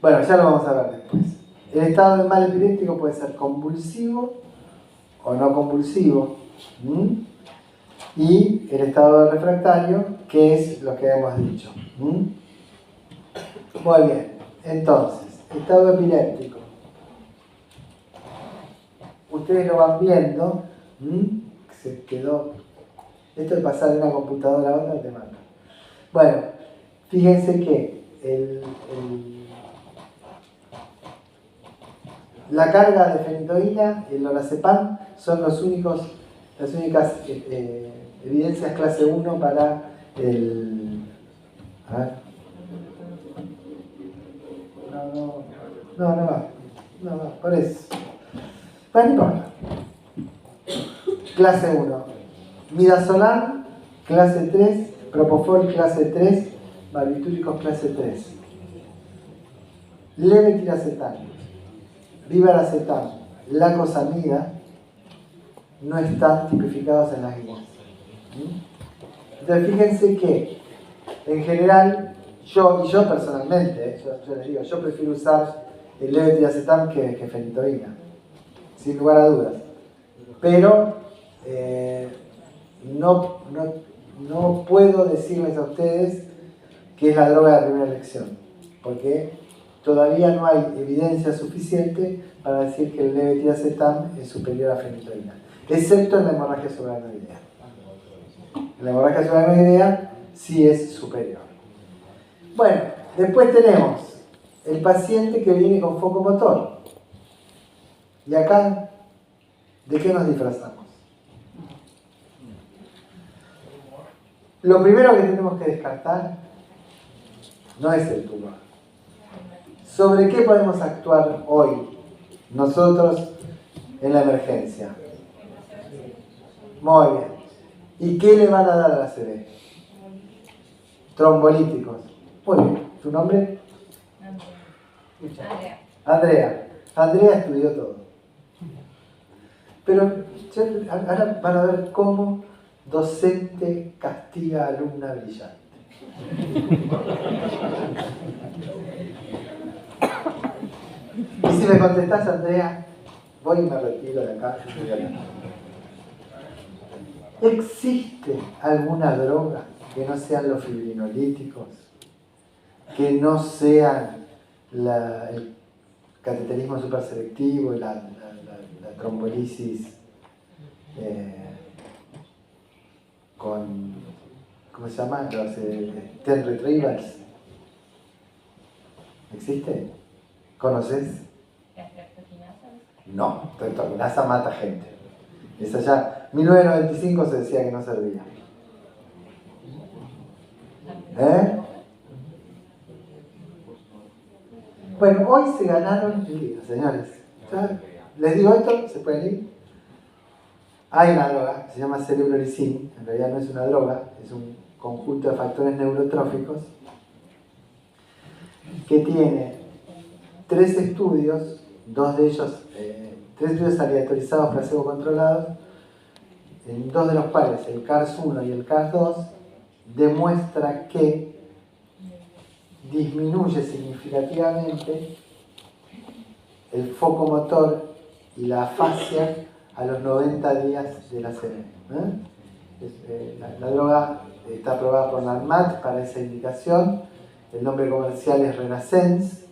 Bueno, ya lo vamos a ver después. El estado de mal epiléptico puede ser convulsivo o no convulsivo. Y el estado refractario, que es lo que hemos dicho. Muy bien. Entonces, estado epiléptico. Ustedes lo van viendo. Se quedó. Esto de pasar de una computadora a otra te mata. Bueno, fíjense que la carga de fenitoína y el lorazepam son las únicas evidencias clase 1 para el... A ver. No va, por eso. Bueno, no importa. Clase 1. Midazolam clase 3, Propofol clase 3, barbitúricos clase 3. Levetiracetam, Vivaracetam, lacosamida no están tipificados en las guías. Entonces fíjense que en general yo personalmente, yo les digo, yo prefiero usar el levetiracetam que fenitoína, sin lugar a dudas. Pero no puedo decirles a ustedes que es la droga de primera elección, porque todavía no hay evidencia suficiente para decir que el levetiracetam es superior a fenitoína, excepto en la hemorragia subaracnoidea. En la hemorragia subaracnoidea sí es superior. Bueno, después tenemos el paciente que viene con foco motor. Y acá, ¿de qué nos disfrazamos? Lo primero que tenemos que descartar no es el tumor. ¿Sobre qué podemos actuar hoy nosotros en la emergencia? Muy bien. ¿Y qué le van a dar a la ACV? Trombolíticos. Muy bien. ¿Tu nombre? Andrea. Andrea estudió todo. Pero ahora van a ver cómo docente castiga a alumna brillante. Y si me contestás, Andrea, voy y me retiro de acá. ¿Existe alguna droga que no sean los fibrinolíticos, que no sean el cateterismo superselectivo y la trombolisis con, ¿cómo se llama? Los TEN retrievals? ¿Existe? ¿Conoces? ¿La streptokinasa? No, streptokinasa mata gente. Esa ya, 1995 se decía que no servía. Bueno, hoy se ganaron el día, señores. ¿Ya? Les digo esto, se pueden ir. Hay una droga, se llama cerebrolicin, en realidad no es una droga, es un conjunto de factores neurotróficos que tiene 3 estudios, 2 de ellos, 3 estudios aleatorizados placebo controlados, en 2 de los cuales, el CARS-1 y el CARS-2, demuestra que disminuye significativamente el foco motor y la afasia a los 90 días de la ACV. La droga está aprobada por la ANMAT para esa indicación. El nombre comercial es Renascence.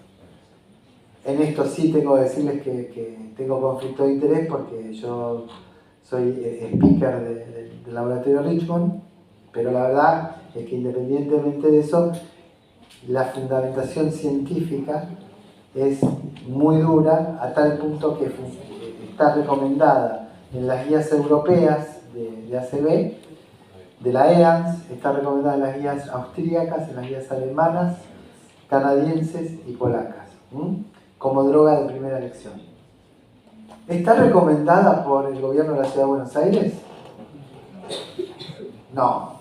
En esto sí tengo que decirles que tengo conflicto de interés porque yo soy speaker del laboratorio Richmond, pero la verdad es que independientemente de eso, la fundamentación científica es muy dura a tal punto que está recomendada en las guías europeas de ACV, de la EANS, está recomendada en las guías austríacas, en las guías alemanas, canadienses y polacas, como droga de primera elección. ¿Está recomendada por el gobierno de la Ciudad de Buenos Aires? No.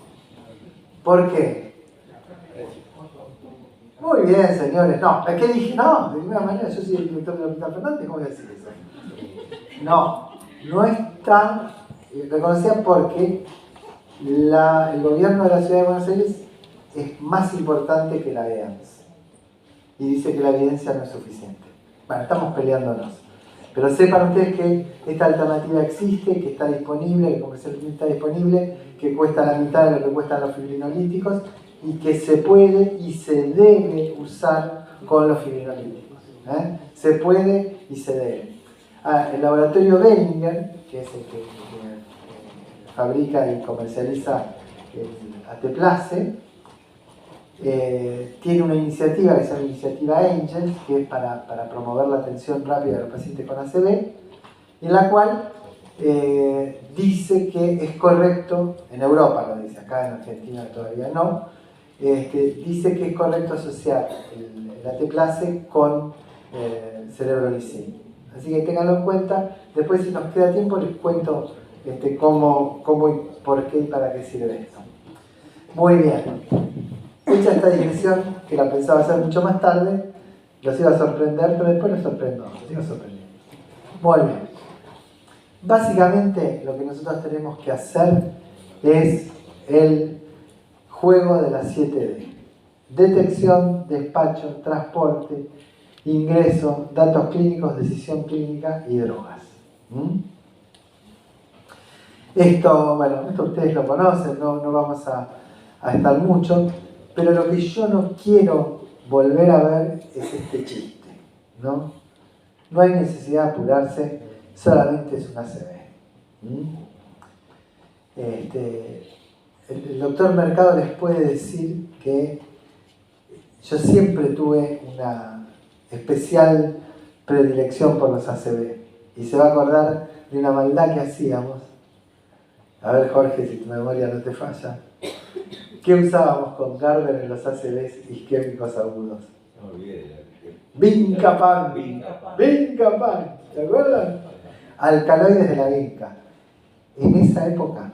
¿Por qué? Muy bien, señores. No, es que dije, no, de ninguna manera, yo soy el director del Hospital Fernández, ¿cómo voy a decir eso? No está reconocida porque el gobierno de la Ciudad de Buenos Aires es más importante que la EANS y dice que la evidencia no es suficiente. Bueno, estamos peleándonos. Pero sepan ustedes que esta alternativa existe, que está disponible, que comercialmente está disponible, que cuesta la mitad de lo que cuestan los fibrinolíticos y que se puede y se debe usar con los fibrinolíticos. Se puede y se debe. El laboratorio Behringer, que es el que fabrica y comercializa el Ateplace, tiene una iniciativa que se llama Iniciativa Angels, que es para promover la atención rápida de los pacientes con ACV, en la cual dice que es correcto, en Europa lo dice, acá en Argentina todavía no, dice que es correcto asociar el Ateplace con cerebrolicin. Así que ténganlo en cuenta. Después, si nos queda tiempo, les cuento cómo y por qué y para qué sirve esto. Muy bien. Hecha esta digresión, que la pensaba hacer mucho más tarde, los iba a sorprender, pero después los sorprendo, los iba sorprendiendo. Muy bien. Básicamente lo que nosotros tenemos que hacer es el juego de las 7D. Detección, despacho, transporte, ingreso, datos clínicos, decisión clínica y drogas. Esto, bueno, esto ustedes lo conocen, no vamos a estar mucho, pero lo que yo no quiero volver a ver es este chiste, ¿no? No hay necesidad de apurarse, solamente es una ACV. El doctor Mercado les puede decir que yo siempre tuve una especial predilección por los ACV y se va a acordar de una maldad que hacíamos. A ver, Jorge, si tu memoria no te falla. ¿Qué usábamos con Garber en los ACVs isquémicos agudos? No olvidé. Vincapan. Vincapan. ¿Te acuerdas? Alcaloides de la vinca. En esa época,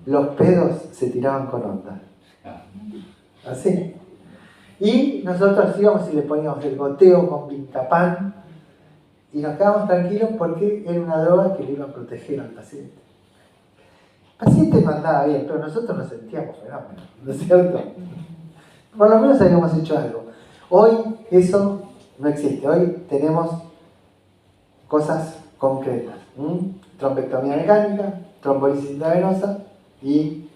los pedos se tiraban con onda. Así. Y nosotros íbamos y le poníamos el goteo con Vincapan y nos quedábamos tranquilos porque era una droga que le iba a proteger al paciente. El paciente no andaba bien, pero nosotros nos sentíamos fenómenos, ¿no es cierto? Por lo menos habíamos hecho algo. Hoy eso no existe. Hoy tenemos cosas concretas. Trombectomía mecánica, trombolisis intravenosa y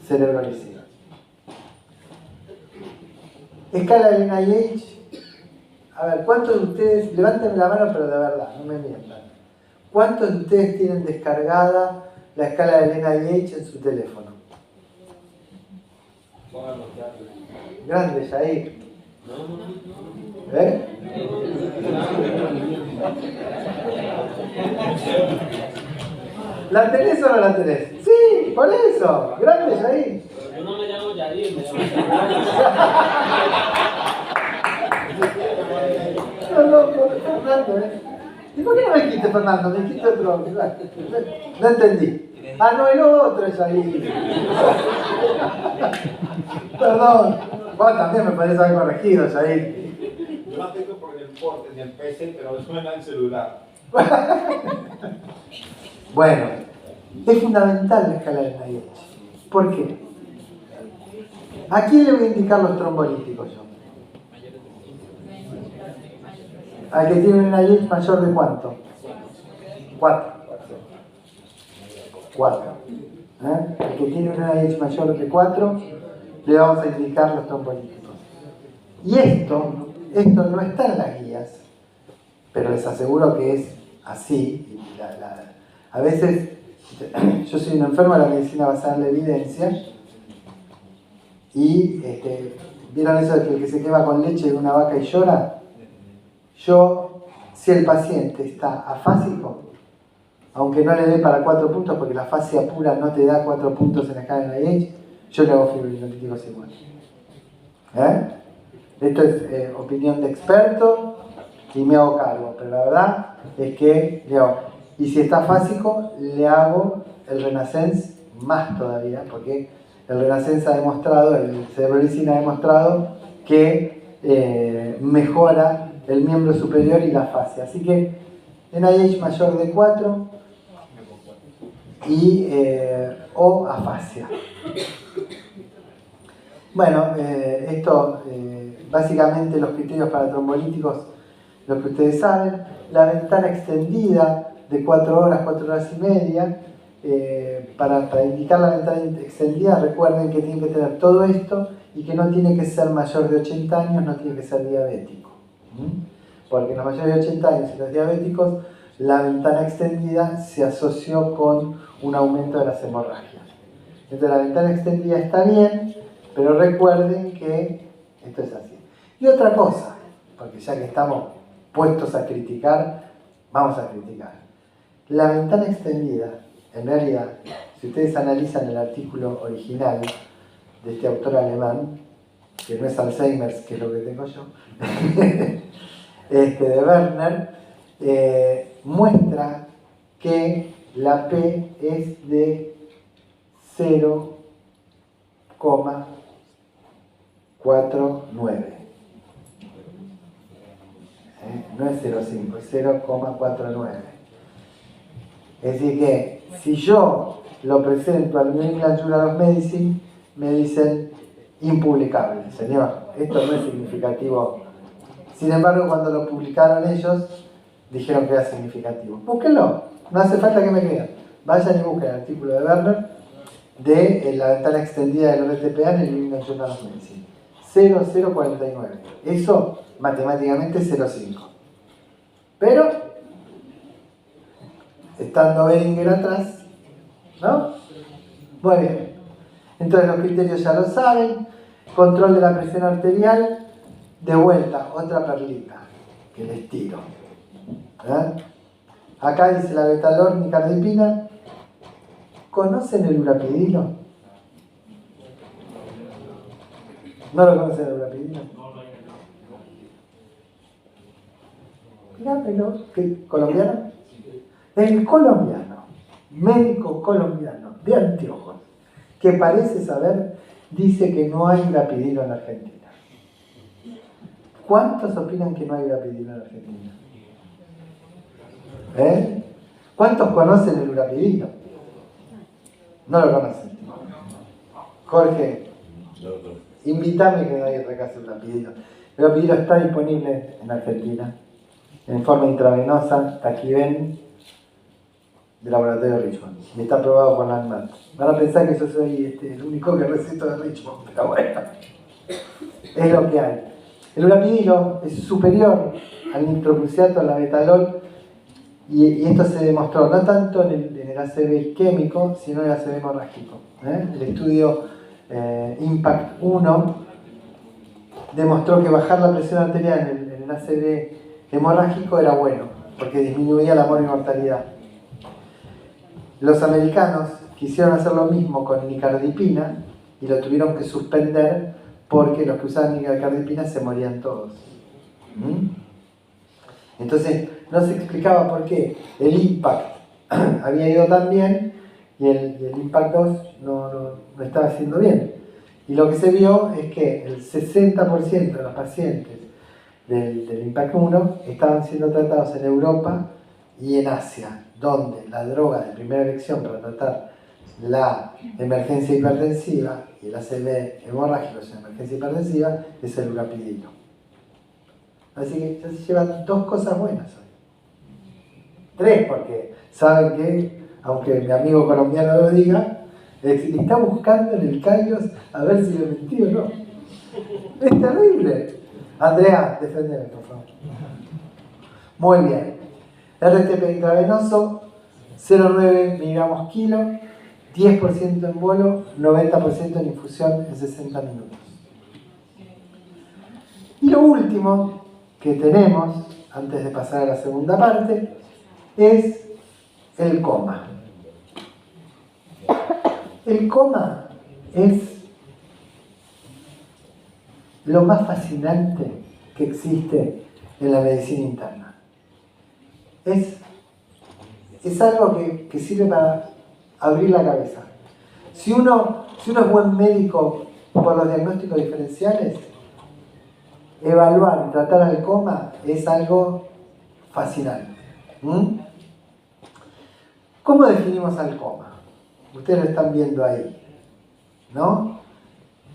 cerebrolísida. Escala del NIH. A ver, ¿cuántos de ustedes, levanten la mano pero de verdad, no me mientan? ¿Cuántos de ustedes tienen descargada la escala del NIH en su teléfono? Grande, Jair. ¿Eh? ¿La tenés o no la tenés? Sí, por eso. Grande, Jair. Yo no me llamo Yair, me llamo Fernando, ¿eh? ¿Y por qué no me dijiste Fernando? Me dijiste otro. No entendí. Ah, no, el otro es Jair. Perdón. Vos también me podés haber corregido, Jair. Yo la tengo por el porte, en el PC, pero suena el celular. Bueno, es fundamental la escala del NIH. ¿Por qué? ¿A quién le voy a indicar los trombolíticos yo? Al que tiene un NIH mayor de ¿cuánto? 4. 4. Al que tiene un NIH mayor de 4, le vamos a indicar los trombolíticos. Y esto no está en las guías, pero les aseguro que es así. A veces, yo soy un enfermo de la medicina basada en la evidencia, y ¿vieron eso de que el que se quema con leche de una vaca y llora? Yo, si el paciente está afásico, aunque no le dé para 4 puntos, porque la fascia pura no te da 4 puntos en la escala de NIH, yo le hago fibrinolíticos igual. Esto es opinión de experto y me hago cargo, pero la verdad es que le hago. Y si está fásico, le hago el Renaissance más todavía, porque el Renaissance ha demostrado, el cerebrolicina ha demostrado que mejora el miembro superior y la fascia. Así que NIH mayor de 4 y o afasia. Bueno, esto básicamente los criterios para trombolíticos, lo que ustedes saben, la ventana extendida de 4 horas, 4 horas y media. Para indicar la ventana extendida, recuerden que tiene que tener todo esto y que no tiene que ser mayor de 80 años, no tiene que ser diabético. Porque los mayores de 80 años y los diabéticos, la ventana extendida se asoció con un aumento de las hemorragias. Entonces la ventana extendida está bien, pero recuerden que esto es así. Y otra cosa, porque ya que estamos puestos a criticar, vamos a criticar. La ventana extendida, en realidad, si ustedes analizan el artículo original de este autor alemán, que no es Alzheimer's, que es lo que tengo yo, de Werner, muestra que la P es de 0,1 0,49. No es 0,5, es 0,49. Es decir que si yo lo presento al New England Journal of Medicine, me dicen impublicable. Señor, esto no es significativo. Sin embargo, cuando lo publicaron ellos, dijeron que era significativo. Búsquenlo, no hace falta que me crean. Vayan y busquen el artículo de Werner de la ventana extendida del RTPA en el New England Journal of Medicine. 0,049. Eso matemáticamente es 0,5. Pero, estando Behringer atrás, ¿no? Muy bien. Entonces los criterios ya lo saben. Control de la presión arterial. De vuelta, otra perlita que les tiro. Acá dice la betalornicardipina. ¿Conocen el urapidilo? ¿No lo conocen el urapidilo? Dígamelo, ¿qué? ¿Colombiano? El colombiano, médico colombiano de anteojos, que parece saber, dice que no hay urapidilo en Argentina. ¿Cuántos opinan que no hay urapidilo en Argentina? ¿Cuántos conocen el urapidilo? No lo conocen. Jorge, invítame que nadie recase el urapidilo. El urapidilo está disponible en Argentina en forma intravenosa, Taquiven, del laboratorio de Richmond. Y está aprobado por la ANMAT. Van a pensar que yo soy el único que receto de Richmond, pero bueno, es lo que hay. El urapidilo es superior al nitroprusiato, al betalol, y esto se demostró no tanto en el ACV isquémico, sino en el ACV hemorrágico. El estudio IMPACT 1 demostró que bajar la presión arterial en el ACV hemorrágico era bueno, porque disminuía la mortalidad. Los americanos quisieron hacer lo mismo con nicardipina y lo tuvieron que suspender porque los que usaban nicardipina se morían todos. Entonces no se explicaba por qué el IMPACT había ido tan bien y el IMPACT 2 no estaba haciendo bien. Y lo que se vio es que el 60% de los pacientes del IMPACT 1 estaban siendo tratados en Europa y en Asia, donde la droga de primera elección para tratar la emergencia hipertensiva y el ACV hemorrágico en emergencia hipertensiva es el urapidilo. Así que ya se llevan dos cosas buenas hoy. Tres, porque saben que, aunque mi amigo colombiano lo diga, está buscando en el Kairos a ver si lo mentí o no. Es terrible. Andrea, deféndeme, por favor. Muy bien. RTP intravenoso, 0,9 miligramos kilo, 10% en bolo, 90% en infusión en 60 minutos. Y lo último que tenemos, antes de pasar a la segunda parte, es el coma. El coma es lo más fascinante que existe en la medicina interna. Es algo que sirve para abrir la cabeza. Si uno es buen médico por los diagnósticos diferenciales, evaluar y tratar al coma es algo fascinante. ¿Cómo definimos al coma? Ustedes lo están viendo ahí, ¿no?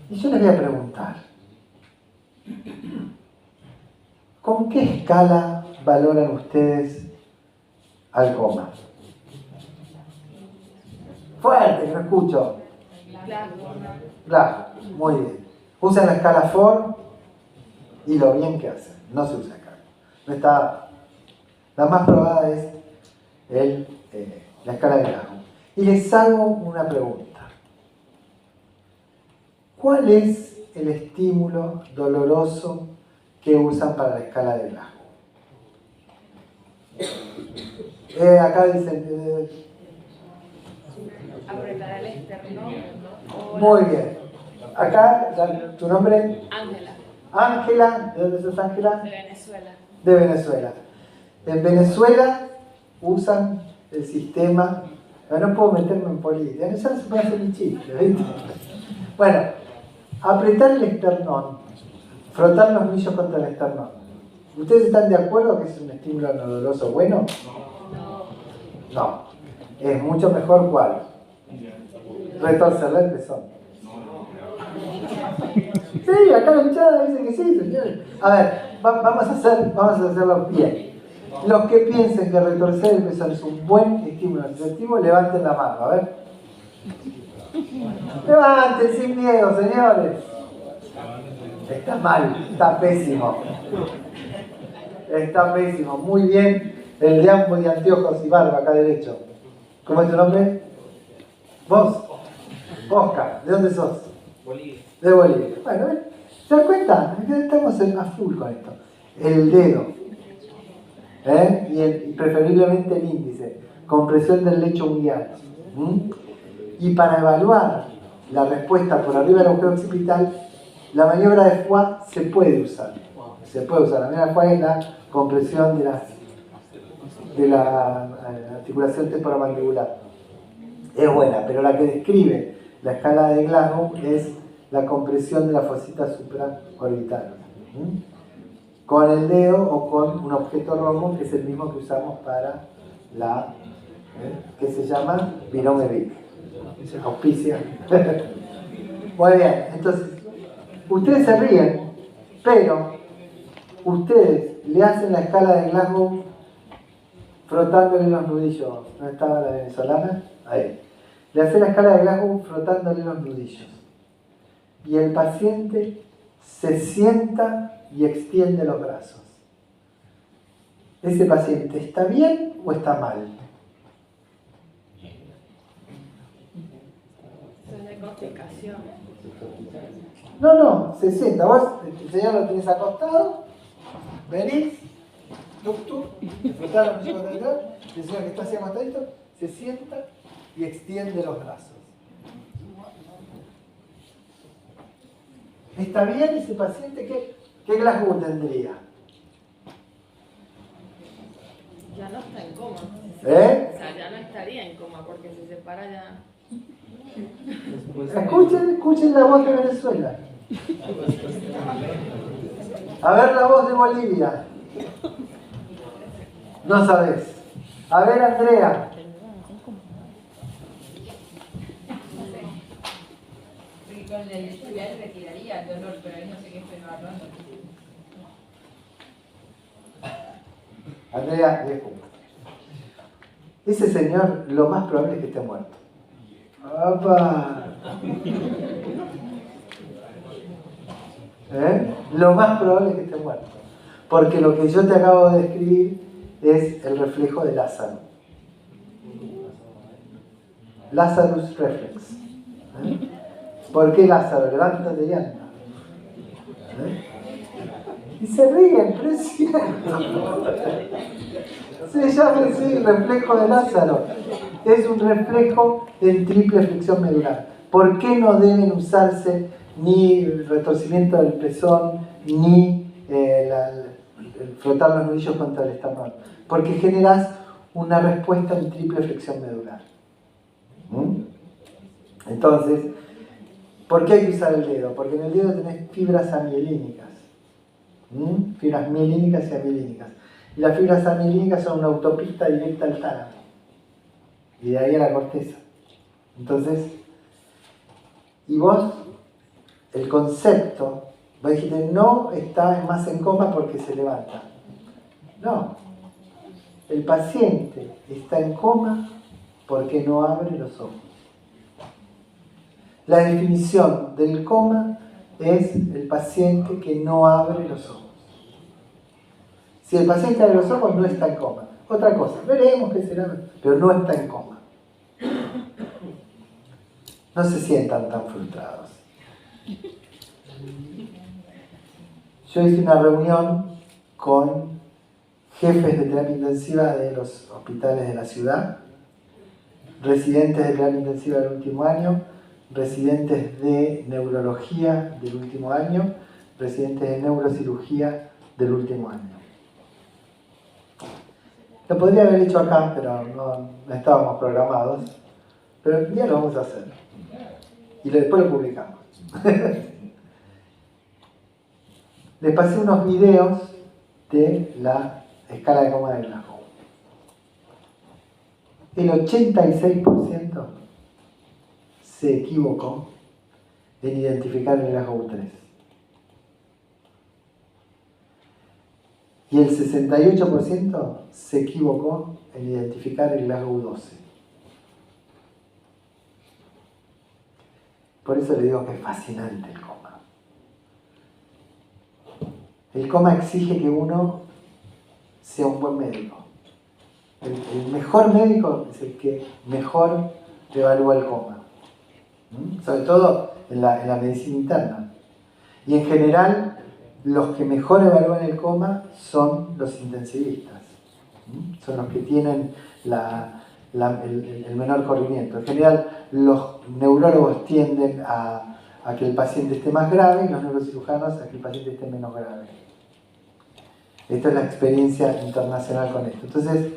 Y yo les voy a preguntar, ¿con qué escala valoran ustedes al coma? Fuerte, que no escucho. Claro, muy bien. Usan la escala Ford y lo bien que hacen. No se usa acá. No está. La más probada es la escala de Glasgow. Y les hago una pregunta. ¿Cuál es el estímulo doloroso que usan para la escala de Glasgow? Acá dicen... apretar el esternón. Muy bien. Acá, ¿tu nombre? Ángela. Ángela, ¿de dónde sos Ángela? De Venezuela. De Venezuela. En Venezuela usan el sistema... No puedo meterme en política, ya no se puede hacer ni chiste, ¿viste? Bueno, Apretar el esternón, frotar los nudillos contra el esternón. ¿Ustedes están de acuerdo que es un estímulo no doloroso bueno? No. Es mucho mejor ¿cuál? Retorcerle el pezón. Sí, acá la hinchada dice que sí, señores. A ver, vamos a hacerlo bien. Los que piensen que retorcer el pezón es un buen estímulo anticonceptivo, levanten la mano, a ver. Levanten sin miedo, señores. Está mal, está pésimo. Está pésimo, muy bien. El de ambos de anteojos y barba acá derecho. ¿Cómo es tu nombre? ¿Vos? Oscar, ¿de dónde sos? Bolivia. De Bolivia. Bueno, ¿se dan cuenta? Estamos a full con esto. El dedo. Y preferiblemente el índice. Compresión del lecho unguial. Y para evaluar la respuesta por arriba del agujero occipital, la maniobra de Foix se puede usar. Se puede usar. La maniobra de Foix es la compresión de la articulación temporomandibular. Es buena, pero la que describe la escala de Glasgow es la compresión de la fosita supraorbital. Con el dedo o con un objeto rojo que es el mismo que usamos para la que se llama Virome-Vic. Auspicia. Muy bien, entonces ustedes se ríen, pero ustedes le hacen la escala de Glasgow frotándole los nudillos. ¿Dónde estaba la venezolana? Ahí. Le hacen la escala de Glasgow frotándole los nudillos. Y el paciente se sienta y extiende los brazos. ¿Ese paciente está bien o está mal? Es una complicación. No, se sienta. Vos, el señor lo tenés acostado, venís, te frotás los nudillos contra el dedo, el señor que está así acostadito, se sienta y extiende los brazos. ¿Está bien ese paciente? ¿Qué Glasgow tendría? Ya no está en coma. O ¿Eh? sea, ya no estaría en coma porque se separa ya. Escuchen la voz de Venezuela. A ver la voz de Bolivia. No sabés. A ver, Andrea. Porque con la electricidad retiraría el dolor, pero ahí no sé qué estoy evaluando. Andrea, ese señor lo más probable es que esté muerto. ¡Opa! Lo más probable es que esté muerto. Porque lo que yo te acabo de describir es el reflejo de Lázaro. Lazarus reflex. ¿Por qué Lázaro? Levántate y anda. Y se ríen, pero es cierto. Se llama así el reflejo de Lázaro. Es un reflejo en triple flexión medular. ¿Por qué no deben usarse ni el retorcimiento del pezón, ni el frotar los nudillos contra el esternón? Porque generas una respuesta en triple flexión medular. Entonces, ¿por qué hay que usar el dedo? Porque en el dedo tenés fibras amielínicas. Fibras mielínicas y amielínicas. Y las fibras amielínicas son una autopista directa al tálamo. Y de ahí a la corteza. Entonces, y vos, el concepto, vos dijiste, no está más en coma porque se levanta. No. El paciente está en coma porque no abre los ojos. La definición del coma es el paciente que no abre los ojos. Si el paciente abre los ojos, no está en coma. Otra cosa, veremos qué será, pero no está en coma. No se sientan tan frustrados. Yo hice una reunión con jefes de terapia intensiva de los hospitales de la ciudad, residentes de terapia intensiva del último año, residentes de neurología del último año, residentes de neurocirugía del último año. Lo podría haber hecho acá, pero no estábamos programados. Pero ya lo vamos a hacer. Y después lo publicamos. les pasé unos videos de la escala de coma de Glasgow. El 86% se equivocó en identificar el Glasgow 3. Y el 68% se equivocó en identificar el Glasgow 12. Por eso le digo que es fascinante el coma. El coma exige que uno sea un buen médico. El mejor médico es el que mejor evalúa el coma. Sobre todo en la medicina interna. Y en general, los que mejor evalúan el coma son los intensivistas. Son los que tienen el menor corrimiento. En general, los neurólogos tienden a que el paciente esté más grave y los neurocirujanos a que el paciente esté menos grave. Esta es la experiencia internacional con esto. Entonces,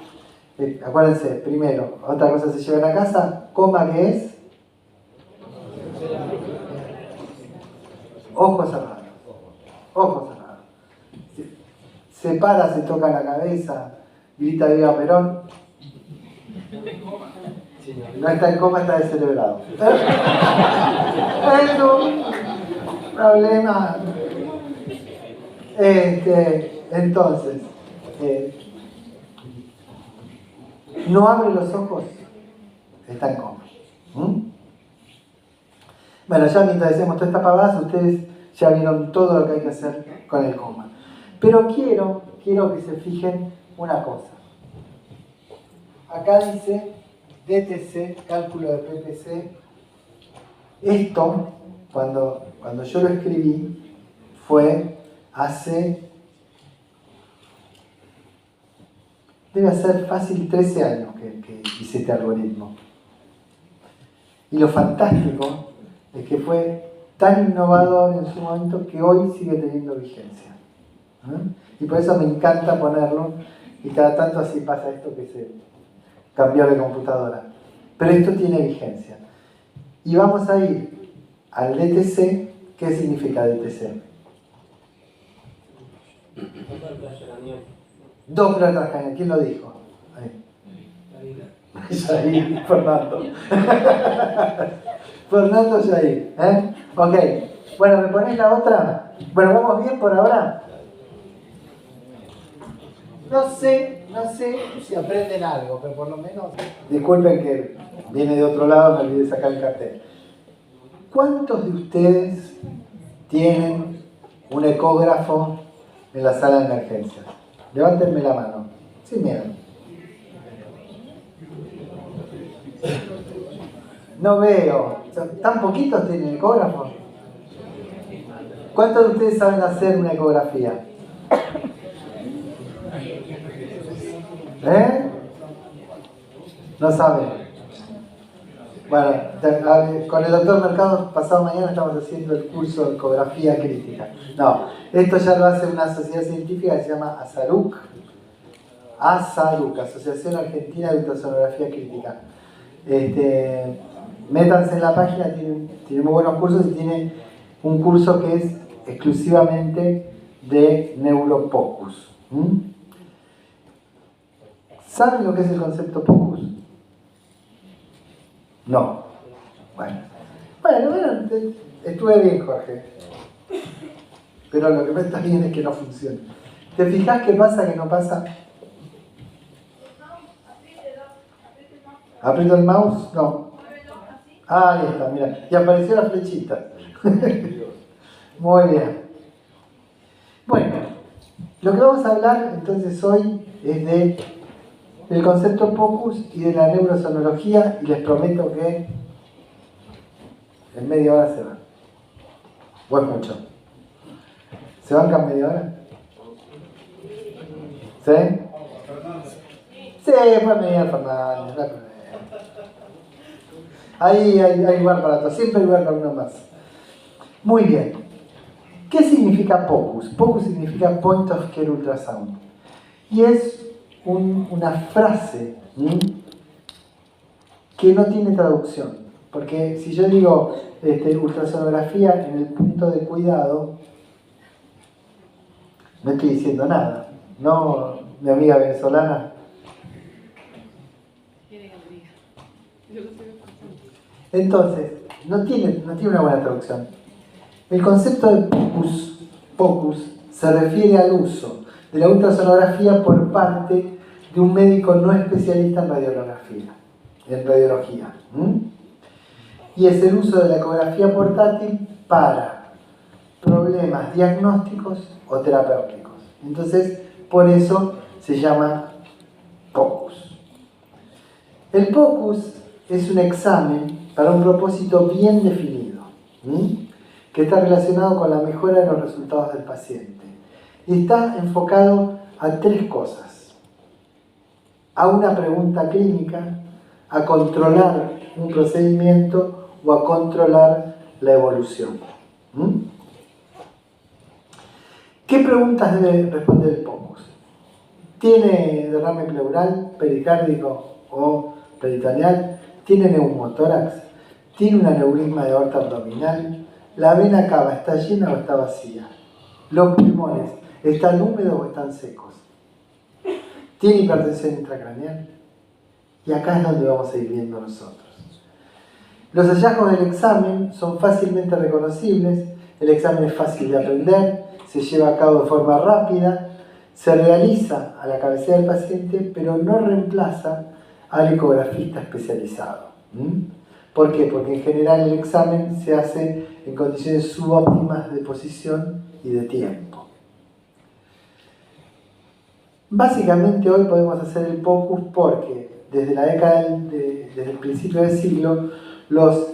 acuérdense, primero, otra cosa se llevan a casa, coma, ¿qué es? Ojos cerrados. Ojos cerrados. Se para, se toca la cabeza, grita viva Perón. No está en coma, está descerebrado. Es un problema. Entonces, no abre los ojos, está en coma. Bueno, ya mientras decíamos todas estas pavadas, ustedes ya vieron todo lo que hay que hacer con el coma. Pero quiero que se fijen una cosa. Acá dice DTC, cálculo de PPC. Esto, cuando yo lo escribí, fue hace, debe ser fácil 13 años que hice este algoritmo. Y lo fantástico es que fue tan innovador en su momento que hoy sigue teniendo vigencia. Y por eso me encanta ponerlo, y cada tanto así pasa esto que se cambió de computadora. Pero esto tiene vigencia. Y vamos a ir al DTC. ¿Qué significa DTC? Doppler transcranial. ¿Quién lo dijo? Yair, Fernando. Fernando Yair. Ok. Bueno, ¿me ponéis la otra? Bueno, ¿vamos bien por ahora? No sé si aprenden algo, pero por lo menos... Disculpen que viene de otro lado, me olvidé sacar el cartel. ¿Cuántos de ustedes tienen un ecógrafo en la sala de emergencias? Levántenme la mano, sin miedo. No veo. ¿Tan poquitos tienen ecógrafo? ¿Cuántos de ustedes saben hacer una ecografía? No saben. Bueno, con el doctor Mercado pasado mañana estamos haciendo el curso de ecografía crítica. No, esto ya lo hace una sociedad científica que se llama ASARUC, Asociación Argentina de Ultrasonografía Crítica. Métanse en la página, tiene muy buenos cursos y tiene un curso que es exclusivamente de neuropocus. ¿Saben lo que es el concepto POCUS? No. Bueno, estuve bien, Jorge. Pero lo que me está bien es que no funciona. ¿Te fijas qué pasa que no pasa? ¿Aprieto el mouse? No. Ah, ahí está, mira. Y apareció la flechita. Muy bien. Bueno, lo que vamos a hablar entonces hoy es del concepto POCUS y de la neurosonología, y les prometo que en media hora se van. ¿O es mucho? ¿Se bancan media hora? ¿Sí? Sí, pues media Fernández, no hay problema. Ahí hay lugar para todos, siempre hay lugar para uno más. Muy bien. ¿Qué significa POCUS? POCUS significa Point of Care Ultrasound. Y es una frase que no tiene traducción. Porque si yo digo ultrasonografía en el punto de cuidado, No estoy diciendo nada. No, mi amiga venezolana. Entonces, no tiene una buena traducción. El concepto de pocus se refiere al uso de la ultrasonografía por parte de un médico no especialista en radiología. Y es el uso de la ecografía portátil para problemas diagnósticos o terapéuticos. Entonces, por eso se llama POCUS. El POCUS es un examen para un propósito bien definido, que está relacionado con la mejora de los resultados del paciente. Y está enfocado a tres cosas: a una pregunta clínica, a controlar un procedimiento o a controlar la evolución. ¿Qué preguntas debe responder el POCUS? ¿Tiene derrame pleural, pericárdico o peritoneal? ¿Tiene neumotórax? ¿Tiene un aneurisma de aorta abdominal? ¿La vena cava está llena o está vacía? ¿Los pulmones están húmedos o están secos? ¿Tiene hipertensión intracraneal? Y acá es donde vamos a ir viendo nosotros. Los hallazgos del examen son fácilmente reconocibles, el examen es fácil de aprender, se lleva a cabo de forma rápida, se realiza a la cabecera del paciente, pero no reemplaza al ecografista especializado. ¿Por qué? Porque en general el examen se hace en condiciones subóptimas de posición y de tiempo. Básicamente hoy podemos hacer el POCUS porque desde la década desde el principio del siglo los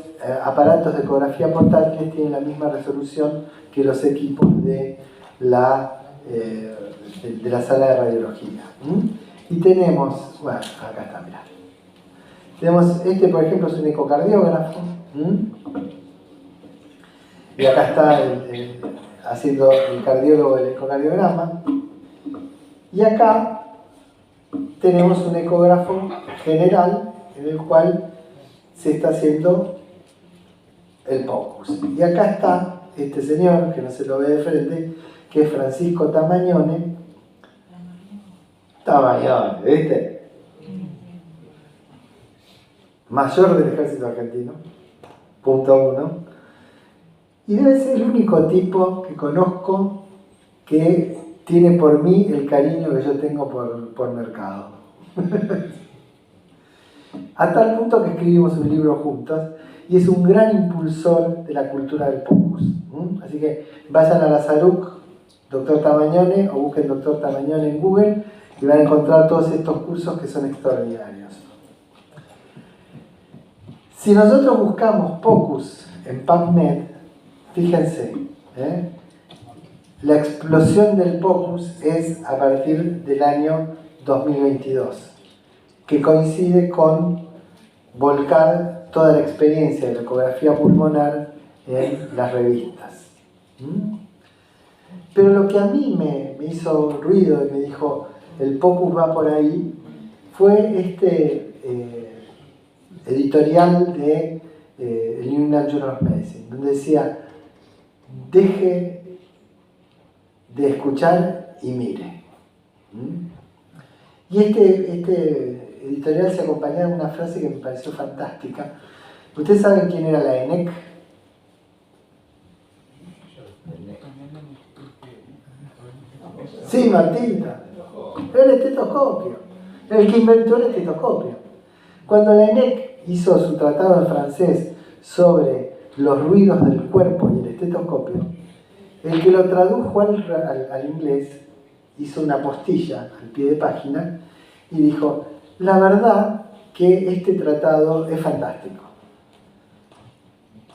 aparatos de ecografía portátiles tienen la misma resolución que los equipos de la sala de radiología. Y tenemos, bueno, acá está, mirá. Tenemos por ejemplo, es un ecocardiógrafo. Y acá está haciendo el cardiólogo el ecocardiograma. Y acá tenemos un ecógrafo general en el cual se está haciendo el POCUS. Y acá está este señor, que no se lo ve de frente, que es Francisco Tamagnone. Tamagnone, ¿viste? Mayor del ejército argentino, punto 1. Y debe ser el único tipo que conozco que tiene por mí el cariño que yo tengo por Mercado. A tal punto que escribimos un libro juntos y es un gran impulsor de la cultura del POCUS. Así que vayan a la Saruc, Dr. Tamagnone, o busquen Dr. Tamagnone en Google y van a encontrar todos estos cursos que son extraordinarios. Si nosotros buscamos POCUS en PubMed, fíjense, la explosión del POCUS es a partir del año 2022, que coincide con volcar toda la experiencia de la ecografía pulmonar en las revistas. Pero lo que a mí me hizo ruido y me dijo, el POCUS va por ahí, fue este editorial de el New England Journal of Medicine, donde decía, deje de escuchar y mire. Y este editorial se acompañaba de una frase que me pareció fantástica. ¿Ustedes saben quién era la ENEC? Sí, Martita. Era el estetoscopio. Era el que inventó el estetoscopio. Cuando la ENEC hizo su tratado en francés sobre los ruidos del cuerpo y el estetoscopio, el que lo tradujo al inglés hizo una postilla al pie de página y dijo, la verdad que este tratado es fantástico,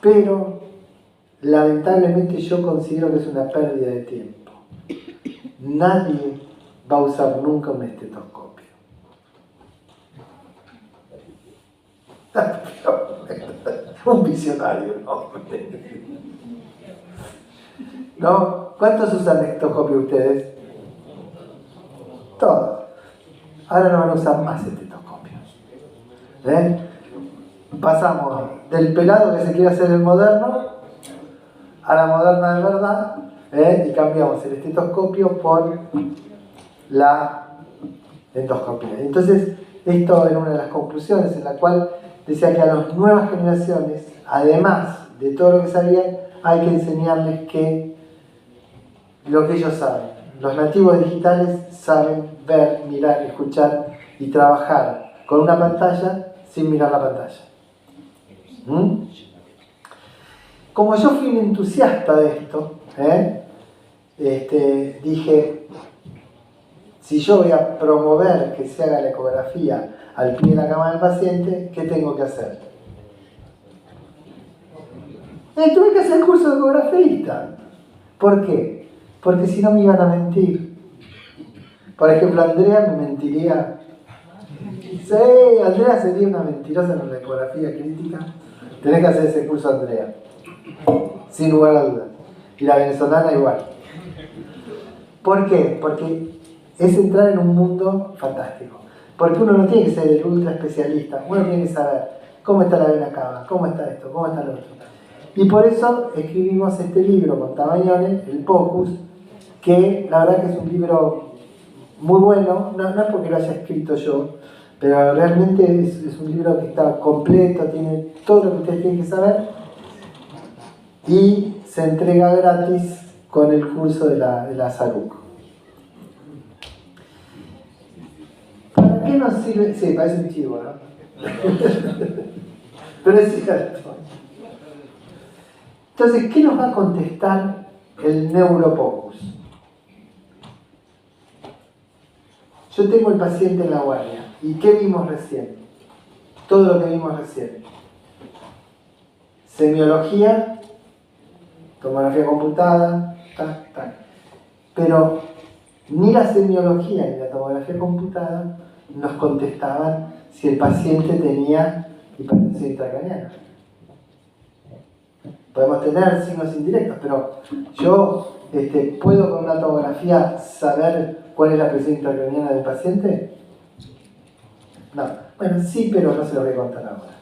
pero lamentablemente yo considero que es una pérdida de tiempo. Nadie va a usar nunca un estetoscopio. Un visionario, ¿no? ¿No? ¿Cuántos usan estetoscopio ustedes? Todos. Ahora no van a usar más estetoscopios. Pasamos del pelado que se quiere hacer el moderno a la moderna de verdad, y cambiamos el estetoscopio por la endoscopia. Entonces, esto era una de las conclusiones en la cual decía que a las nuevas generaciones, además de todo lo que sabían, hay que enseñarles que lo que ellos saben. Los nativos digitales saben ver, mirar, escuchar y trabajar con una pantalla sin mirar la pantalla. Como yo fui un entusiasta de esto, dije, si yo voy a promover que se haga la ecografía al pie de la cama del paciente, ¿qué tengo que hacer? Tuve que hacer el curso de ecografista. ¿Por qué? Porque si no me iban a mentir. Por ejemplo, Andrea me mentiría. Sí, Andrea sería una mentirosa en la ecografía crítica. Tenés que hacer ese curso, Andrea. Sin lugar a dudas. Y la venezolana igual. ¿Por qué? Porque es entrar en un mundo fantástico. Porque uno no tiene que ser el ultra especialista. Uno tiene que saber cómo está la vena cava, cómo está esto, cómo está lo otro. Y por eso escribimos este libro con Tamagnone, el POCUS, que la verdad que es un libro muy bueno. No es porque lo haya escrito yo, pero realmente es un libro que está completo, tiene todo lo que ustedes tienen que saber y se entrega gratis con el curso de la SARUC. ¿Para qué nos sirve? Sí, parece un chivo, ¿no? Pero es cierto. Entonces, ¿qué nos va a contestar el NeuroPOCUS? Yo tengo el paciente en la guardia. ¿Y qué vimos recién? Todo lo que vimos recién. Semiología, tomografía computada, tac, tac. Pero ni la semiología ni la tomografía computada nos contestaban si el paciente tenía hipertensión intracraniana. Podemos tener signos indirectos, pero yo ¿puedo con una tomografía saber cuál es la presión intracraniana del paciente? No. Bueno, sí, pero no se lo voy a contar ahora.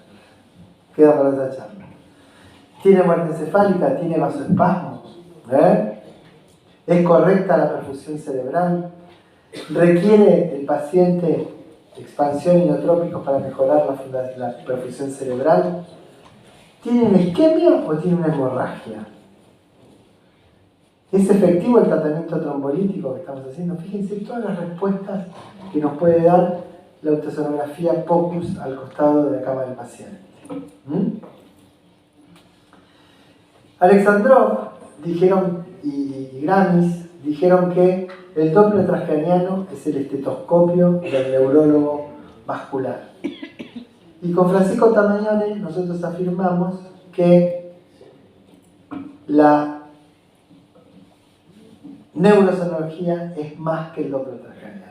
Queda para otra charla. ¿Tiene muerte encefálica? ¿Tiene vasoespasmos? ¿Es correcta la perfusión cerebral? ¿Requiere el paciente expansión inotrópicos para mejorar la perfusión cerebral? ¿Tiene una isquemia o tiene una hemorragia? ¿Es efectivo el tratamiento trombolítico que estamos haciendo? Fíjense todas las respuestas que nos puede dar la ultrasonografía POCUS al costado de la cama del paciente. Alexandrov dijeron, y Gramis dijeron que el Doppler transcraniano es el estetoscopio del neurólogo vascular. Y con Francisco Tamagnone nosotros afirmamos que la neurosonografía es más que el Doppler transcraniano.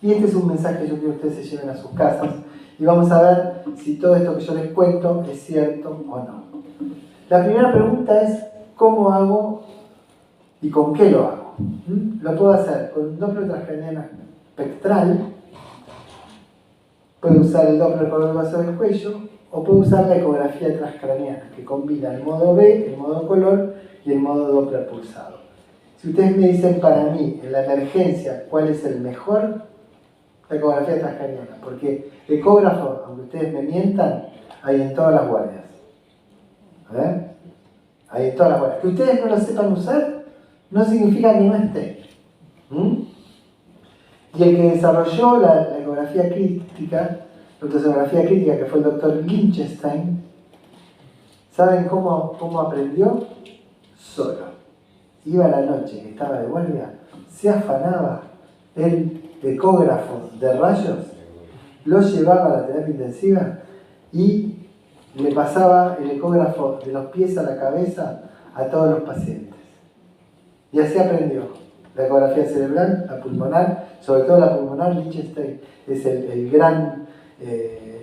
Y este es un mensaje que yo quiero que ustedes se lleven a sus casas y vamos a ver si todo esto que yo les cuento es cierto o no. La primera pregunta es ¿cómo hago y con qué lo hago? Lo puedo hacer con un Doppler transcraniano espectral. Puedo usar el Doppler por el vaso del cuello o puedo usar la ecografía transcraniana que combina el modo B, el modo color y el modo Doppler pulsado. Si ustedes me dicen para mí en la emergencia cuál es el mejor, la ecografía transcraniana, porque ecógrafo, aunque ustedes me mientan, hay en todas las guardias. Hay en todas las guardias. Que ustedes no lo sepan usar no significa que no esté. Y el que desarrolló la ecografía crítica, la ultrasonografía crítica, que fue el doctor Lichtenstein, ¿saben cómo aprendió? Solo. Iba a la noche, que estaba de guardia, se afanaba el ecógrafo de rayos, lo llevaba a la terapia intensiva y le pasaba el ecógrafo de los pies a la cabeza a todos los pacientes. Y así aprendió la ecografía cerebral, la pulmonar, sobre todo la pulmonar. Lichtenstein es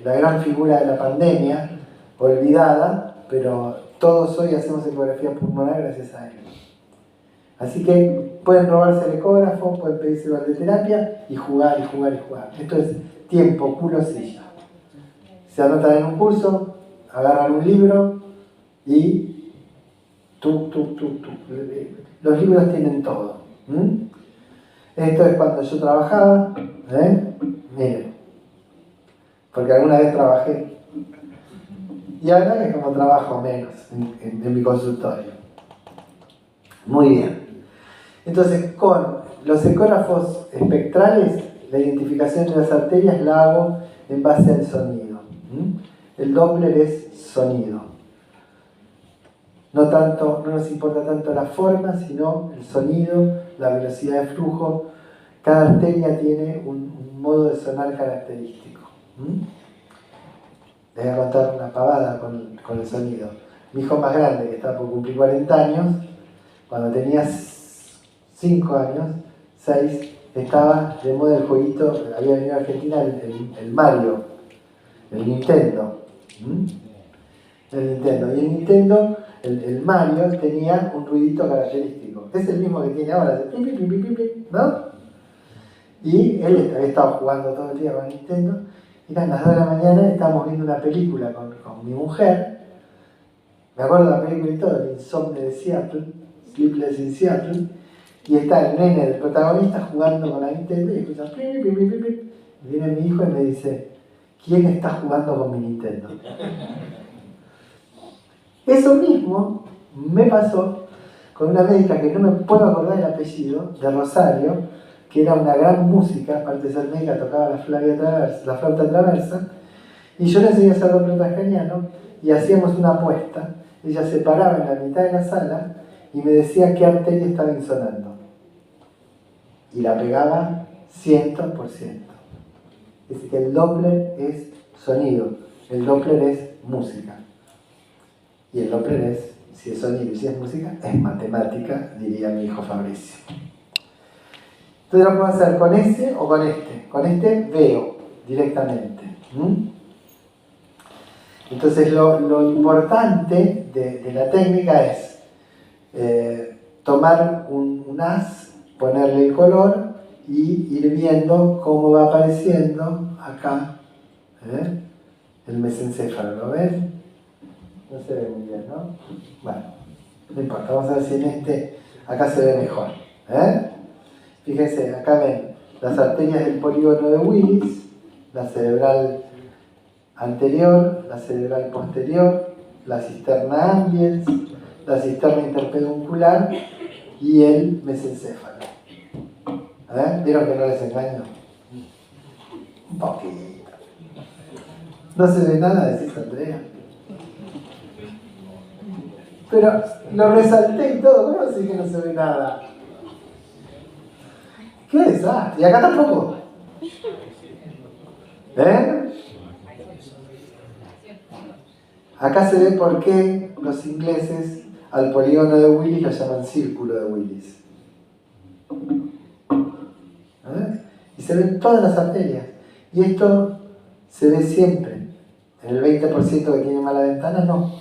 la gran figura de la pandemia, olvidada, pero todos hoy hacemos ecografía pulmonar gracias a él. Así que pueden robarse el ecógrafo, pueden pedirse el de terapia y jugar y jugar y jugar. Esto es tiempo, culo, silla. Se anotan en un curso, agarran un libro y Los libros tienen todo. Esto es cuando yo trabajaba, miren, porque alguna vez trabajé. Y ahora es como trabajo menos en mi consultorio. Muy bien. Entonces, con los ecógrafos espectrales, la identificación de las arterias la hago en base al sonido. El Doppler es sonido. No nos importa tanto la forma, sino el sonido, la velocidad de flujo. Cada arteria tiene un modo de sonar característico. Les voy a contar una pavada con el sonido. Mi hijo más grande, que está por cumplir 40 años, cuando tenía 5 años, 6, estaba de moda el jueguito, había venido a Argentina el Mario, el Nintendo. El Nintendo. Y el Nintendo, el Mario, tenía un ruidito característico. Es el mismo que tiene ahora, ¿no? Y él había estado jugando todo el día con el Nintendo. Eran las 2 de la mañana, estábamos viendo una película con mi mujer. Me acuerdo de la película y todo, el Insomnio de Seattle, Sleepless in Seattle. Y está el nene del protagonista jugando con la Nintendo y escucha pip, pip, pip, pip. Y viene mi hijo y me dice, ¿quién está jugando con mi Nintendo? Eso mismo me pasó con una médica que no me puedo acordar el apellido, de Rosario, que era una gran música, aparte de ser médica, tocaba la flauta traversa, y yo le enseñé a hacer doble transcraniano y hacíamos una apuesta. Ella se paraba en la mitad de la sala y me decía qué arteria estaba insonando. Y la pegaba 100%. Es decir, que el Doppler es sonido, el Doppler es música. Y el Doppler es, si es sonido y si es música, es matemática, diría mi hijo Fabricio. Entonces lo puedo hacer con ese o con este. Con este veo directamente. Entonces lo importante de la técnica es tomar un haz, ponerle el color y ir viendo cómo va apareciendo acá el mesencéfalo. ¿Lo ven? No se ve muy bien, ¿no? Bueno, no importa. Vamos a ver si en este acá se ve mejor. Fíjense, acá ven las arterias del polígono de Willis, la cerebral anterior, la cerebral posterior, la cisterna ambiens, la cisterna interpeduncular y el mesencéfalo. ¿Vieron que no les engaño? Un poquito. No se ve nada, decís Andrea. Pero lo resalté y todo, ¿cómo decir que no se ve nada? ¡Qué desastre! Y acá tampoco. Acá se ve por qué los ingleses al polígono de Willis lo llaman círculo de Willis. Y se ven todas las arterias. Y esto se ve siempre. En el 20% que tiene mala ventana, no.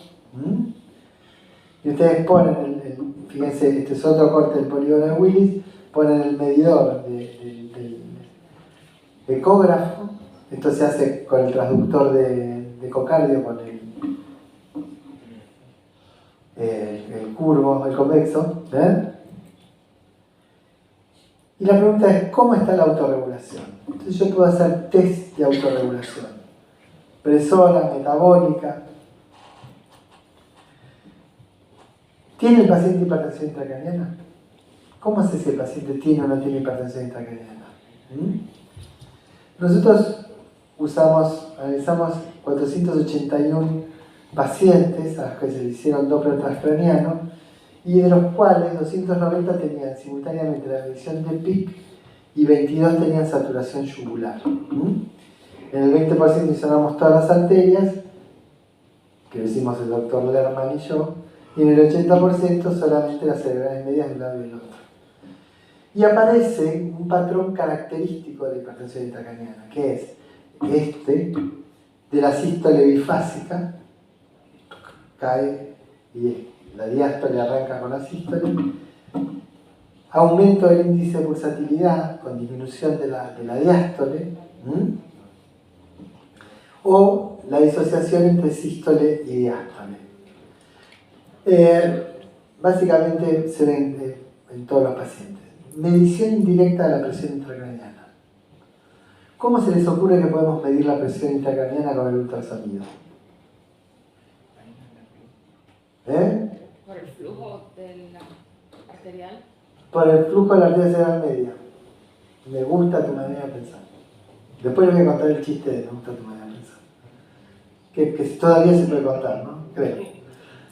Y ustedes ponen, fíjense, este es otro corte del polígono de Willis, ponen el medidor del ecógrafo. Esto se hace con el transductor de ecocardio, con el curvo, el convexo. Y la pregunta es, ¿cómo está la autorregulación? Entonces yo puedo hacer test de autorregulación. Presora, metabólica. ¿Tiene el paciente hipertensión intracraniana? ¿Cómo sé si el paciente tiene o no tiene hipertensión intracraniana? Nosotros analizamos 481 pacientes a los que se le hicieron Doppler transcraniano y de los cuales 290 tenían simultáneamente la medición de PIC y 22 tenían saturación yugular. En el 20% insonamos todas las arterias, que lo hicimos el doctor Lerman y yo, y en el 80% solamente las cerebrales medias de un lado y del otro. Y aparece un patrón característico de la hipertensión intracraniana, que es este, de la sístole bifásica, cae y la diástole arranca con la sístole, aumento del índice de pulsatilidad con disminución de la diástole, o la disociación entre sístole y diástole. básicamente se ven en todos los pacientes. Medición indirecta de la presión intracraniana. ¿Cómo se les ocurre que podemos medir la presión intracraniana con el ultrasonido? Por el flujo del arterial. Por el flujo de la arteria cerebral media. Me gusta tu manera de pensar. Después les voy a contar el chiste de me gusta tu manera de pensar. Que todavía se puede contar, ¿no? Creo.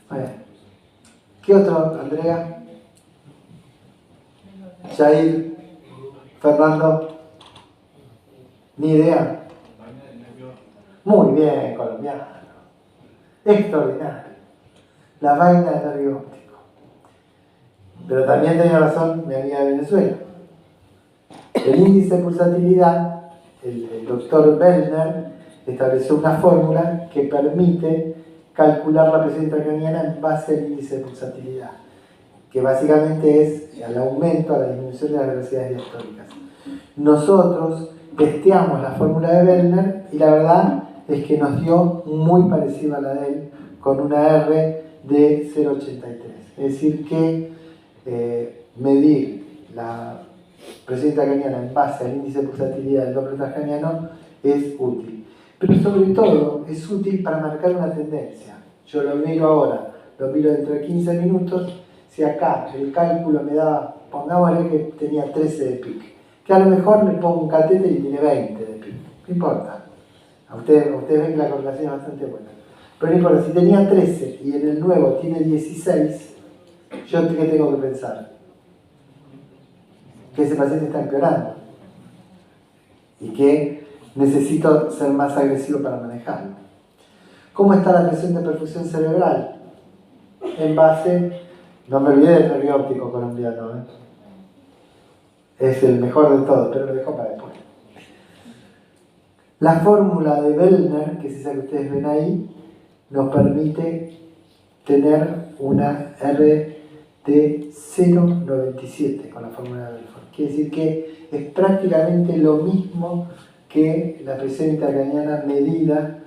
Bueno. ¿Qué otro, Andrea? Jair, Fernando. Ni idea. Muy bien, colombiano. Extraordinario. La vaina del nervio óptico. Pero también tenía razón mi amiga de Venezuela. El índice de pulsatilidad, el doctor Bellner estableció una fórmula que permite calcular la presión intracraniana en base al índice de pulsatilidad, que básicamente es el aumento a la disminución de las velocidades diastólicas. Nosotros testeamos la fórmula de Bellner y la verdad es que nos dio muy parecida a la de él, con una R de 0,83. Es decir que medir la presión intracraniana en base al índice de pulsatilidad del Doppler transcraniano es útil. Pero sobre todo es útil para marcar una tendencia. Yo lo miro ahora, lo miro dentro de 15 minutos. Si acá el cálculo me daba, pongámosle que tenía 13 de pic, que a lo mejor le pongo un catéter y tiene 20 de pic, no importa. Ustedes ven que la correlación es bastante buena. Pero no importa, si tenía 13 y en el nuevo tiene 16, ¿yo qué tengo que pensar? Que ese paciente está empeorando y que necesito ser más agresivo para manejarlo. ¿Cómo está la presión de perfusión cerebral? En base, no me olvidé del nervio óptico colombiano, es el mejor de todos, pero lo dejo para después. La fórmula de Bellner, que es esa que ustedes ven ahí, nos permite tener una R de 0,97 con la fórmula de Belfort. Quiere decir que es prácticamente lo mismo que la presión intracraniana medida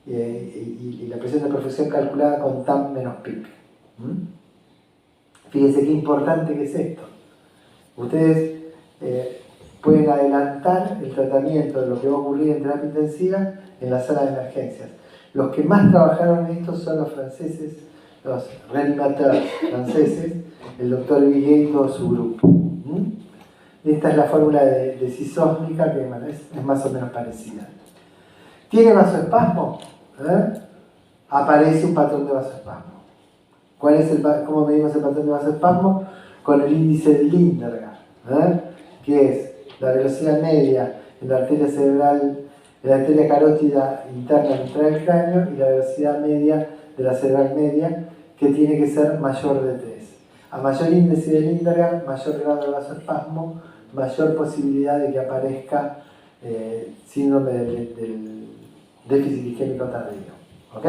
y la presión de perfusión calculada con TAM menos PIC. Fíjense qué importante que es esto. Ustedes pueden adelantar el tratamiento de lo que va a ocurrir en terapia intensiva en la sala de emergencias. Los que más trabajaron en esto son los franceses, los reanimateurs franceses, el doctor Viguet y todo su grupo. Esta es la fórmula de sisósmica, que es más o menos parecida. ¿Tiene vasoespasmo? Aparece un patrón de vasoespasmo. ¿Cómo medimos el patrón de vasoespasmo? Con el índice de Lindergaard, que es la velocidad media en la arteria cerebral, en la arteria carótida interna ventral del cráneo, y la velocidad media de la cerebral media, que tiene que ser mayor de 3. A mayor índice de Lindergaard, mayor grado de vasoespasmo, mayor posibilidad de que aparezca síndrome del déficit isquémico tardío. ¿Ok?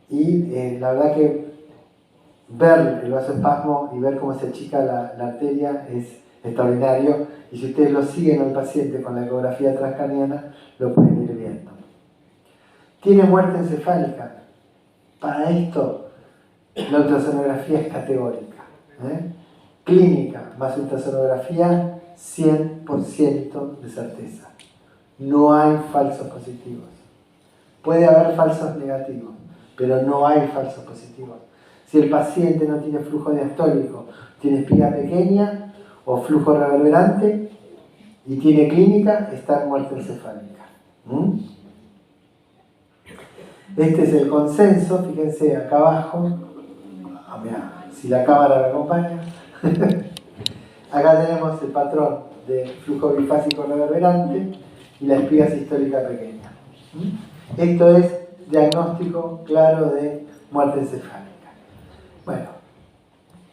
Y la verdad que ver el vasoespasmo y ver cómo se achica la arteria es extraordinario, y si ustedes lo siguen al paciente con la ecografía transcraniana lo pueden ir viendo. ¿Tiene muerte encefálica? Para esto la ultrasonografía es categórica. Clínica más ultrasonografía, 100% de certeza. No hay falsos positivos. Puede haber falsos negativos, pero no hay falsos positivos. Si el paciente no tiene flujo diastólico, tiene espiga pequeña o flujo reverberante y tiene clínica, está en muerte encefálica. Este es el consenso, fíjense acá abajo. Mirá, si la cámara me acompaña. Acá tenemos el patrón de flujo bifásico reverberante y la espiga sistólica pequeña. Esto es diagnóstico claro de muerte encefálica. Bueno,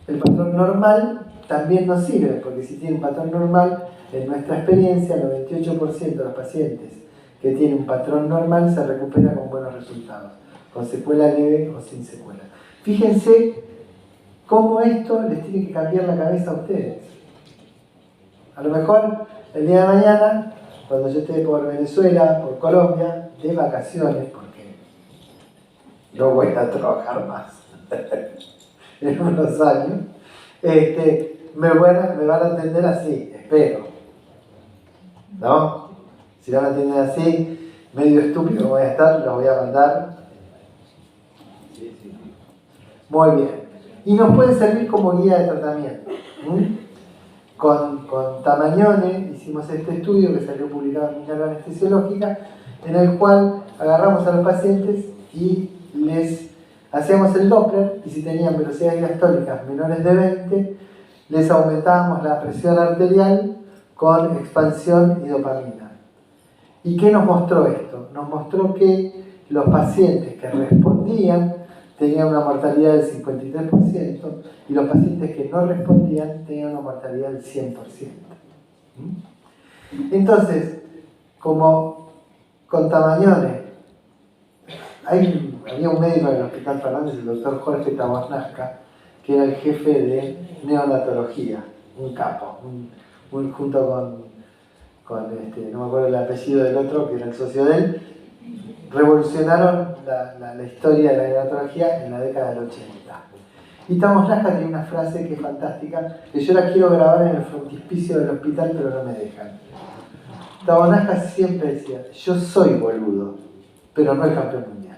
el patrón normal también nos sirve, porque si tiene un patrón normal, en nuestra experiencia, el 98% de los pacientes que tienen un patrón normal se recupera con buenos resultados, con secuela leve o sin secuela. Fíjense cómo esto les tiene que cambiar la cabeza a ustedes. A lo mejor el día de mañana, cuando yo esté por Venezuela, por Colombia, de vacaciones, porque no voy a trabajar más en unos años, me van a atender así, espero, ¿no? Si no me atienden así, medio estúpido voy a estar, los voy a mandar. Muy bien. Y nos puede servir como guía de tratamiento. Con Tamagnone hicimos este estudio que salió publicado en Minerva Anestesiológica, en el cual agarramos a los pacientes y les hacíamos el Doppler, y si tenían velocidades diastólicas menores de 20, les aumentábamos la presión arterial con expansión y dopamina. ¿Y qué nos mostró esto? Nos mostró que los pacientes que respondían tenían una mortalidad del 53% y los pacientes que no respondían tenían una mortalidad del 100%. Entonces, como con Tamagnone, había un médico del Hospital Fernández, el doctor Jorge Tabornasca, que era el jefe de neonatología, un capo, junto con no me acuerdo el apellido del otro, que era el socio de él, revolucionaron la historia de la neonatología en la década del 80. Y Tabornasca tiene una frase que es fantástica, que yo la quiero grabar en el frontispicio del hospital, pero no me dejan. Tabornasca siempre decía, yo soy boludo, pero no el campeón mundial.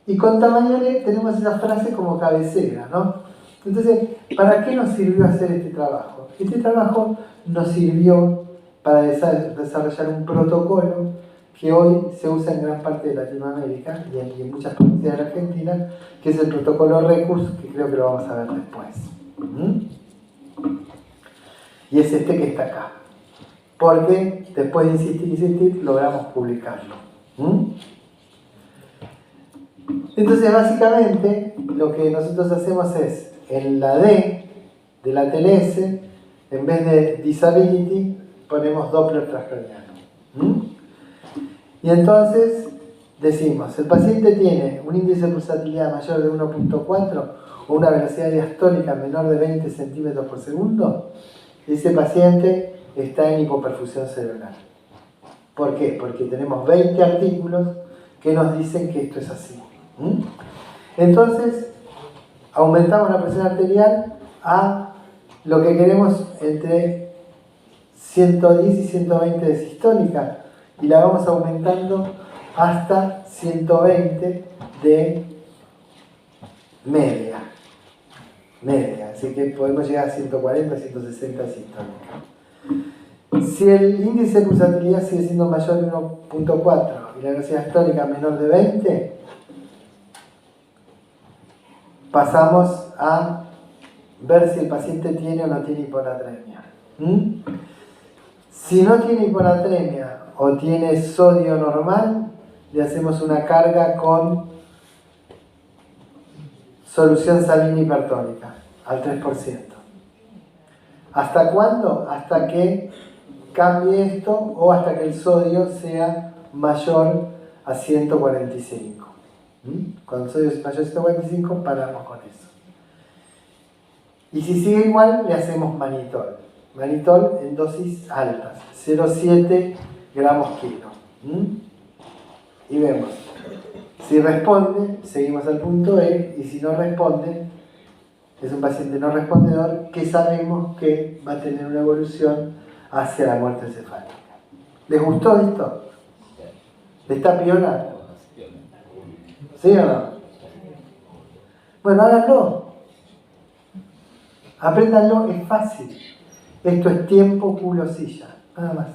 Y con Tamagnone tenemos esa frase como cabecera, ¿no? Entonces, ¿para qué nos sirvió hacer este trabajo? Este trabajo nos sirvió para desarrollar un protocolo que hoy se usa en gran parte de Latinoamérica y en muchas provincias de la Argentina, que es el protocolo RECUS, que creo que lo vamos a ver después. Y es este que está acá. Porque después de insistir, logramos publicarlo. Entonces, básicamente, lo que nosotros hacemos es, en la D de la TLS, en vez de disability, ponemos Doppler transcraniano. Y entonces decimos, el paciente tiene un índice de pulsatilidad mayor de 1.4 o una velocidad diastólica menor de 20 centímetros por segundo, ese paciente está en hipoperfusión cerebral. ¿Por qué? Porque tenemos 20 artículos que nos dicen que esto es así. Entonces, aumentamos la presión arterial a lo que queremos entre 110 y 120 de sistólica, y la vamos aumentando hasta 120 de media. Así que podemos llegar a 140, 160 sistólica. Si el índice de pulsatilidad sigue siendo mayor de 1.4 y la velocidad diastólica menor de 20, pasamos a ver si el paciente tiene o no tiene hiponatremia. Si no tiene hiponatremia o tiene sodio normal, le hacemos una carga con solución salina hipertónica al 3%. ¿Hasta cuándo? Hasta que cambie esto o hasta que el sodio sea mayor a 145. Cuando el sodio es mayor a 145, paramos con eso. Y si sigue igual, le hacemos manitol. Manitol en dosis altas, 0,7 gramos kilo. Y vemos. Si responde, seguimos al punto E, y si no responde, es un paciente no respondedor que sabemos que va a tener una evolución hacia la muerte encefálica. ¿Les gustó esto? ¿Está piola? ¿Sí o no? Bueno, háganlo. Apréndanlo, es fácil. Esto es tiempo, culo, silla. Nada más.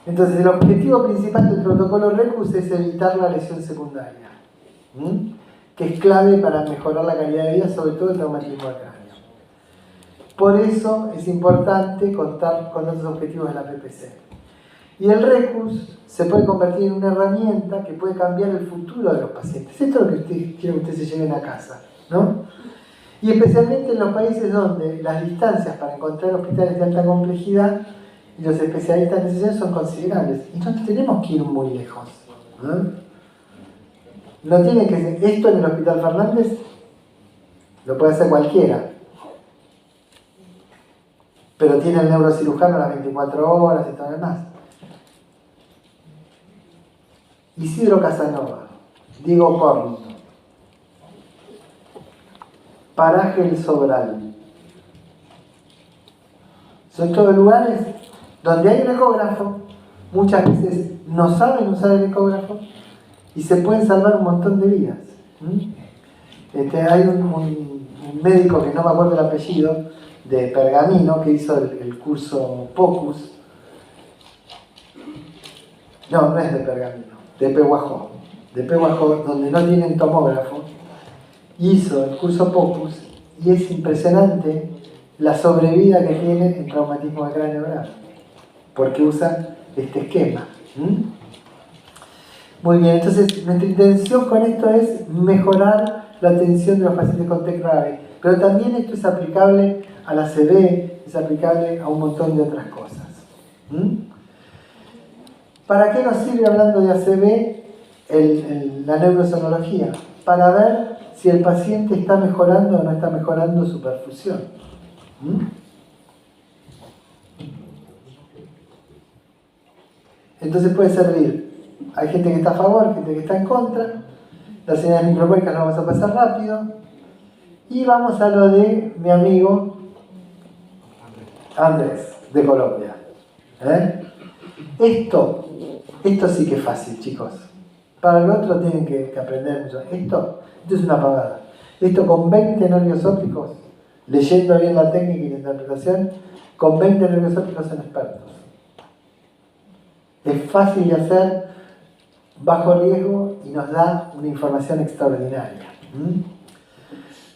Entonces, el objetivo principal del protocolo RECUS es evitar la lesión secundaria, que es clave para mejorar la calidad de vida, sobre todo el traumatismo al cráneo. Por eso es importante contar con otros objetivos de la PPC. Y el RECUS se puede convertir en una herramienta que puede cambiar el futuro de los pacientes. Esto es lo que quiero que ustedes se lleven a casa, ¿no? Y especialmente en los países donde las distancias para encontrar hospitales de alta complejidad y los especialistas necesarios son considerables. Y no tenemos que ir muy lejos. No tiene que ser esto en el Hospital Fernández, lo puede hacer cualquiera. Pero tiene el neurocirujano a las 24 horas y todo lo demás. Isidro Casanova, Diego Corno, Paraje El Sobral. Son todos lugares donde hay un ecógrafo, muchas veces no saben usar el ecógrafo y se pueden salvar un montón de vidas. Hay un médico que no me acuerdo el apellido, de Pergamino, que hizo el curso POCUS. No es de Pergamino, de Pehuajó. De Pehuajó, donde no tienen tomógrafo, hizo el curso POCUS y es impresionante la sobrevida que tiene en traumatismo de cráneo grave, porque usa este esquema. Muy bien, entonces nuestra intención con esto es mejorar la atención de los pacientes con TEC grave, pero también esto es aplicable a la ACV, es aplicable a un montón de otras cosas. ¿Para qué nos sirve, hablando de ACV, la neurosonología? Para ver si el paciente está mejorando o no está mejorando su perfusión. Entonces puede servir. Hay gente que está a favor, gente que está en contra. Las señales micropoicas las vamos a pasar rápido. Y vamos a lo de mi amigo Andrés, de Colombia. Esto sí que es fácil, chicos. Para el otro tienen que aprender mucho. Esto es una pavada. Esto con 20 nervios ópticos, leyendo bien la técnica y la interpretación, con 20 nervios ópticos son expertos. Es fácil de hacer, bajo riesgo y nos da una información extraordinaria.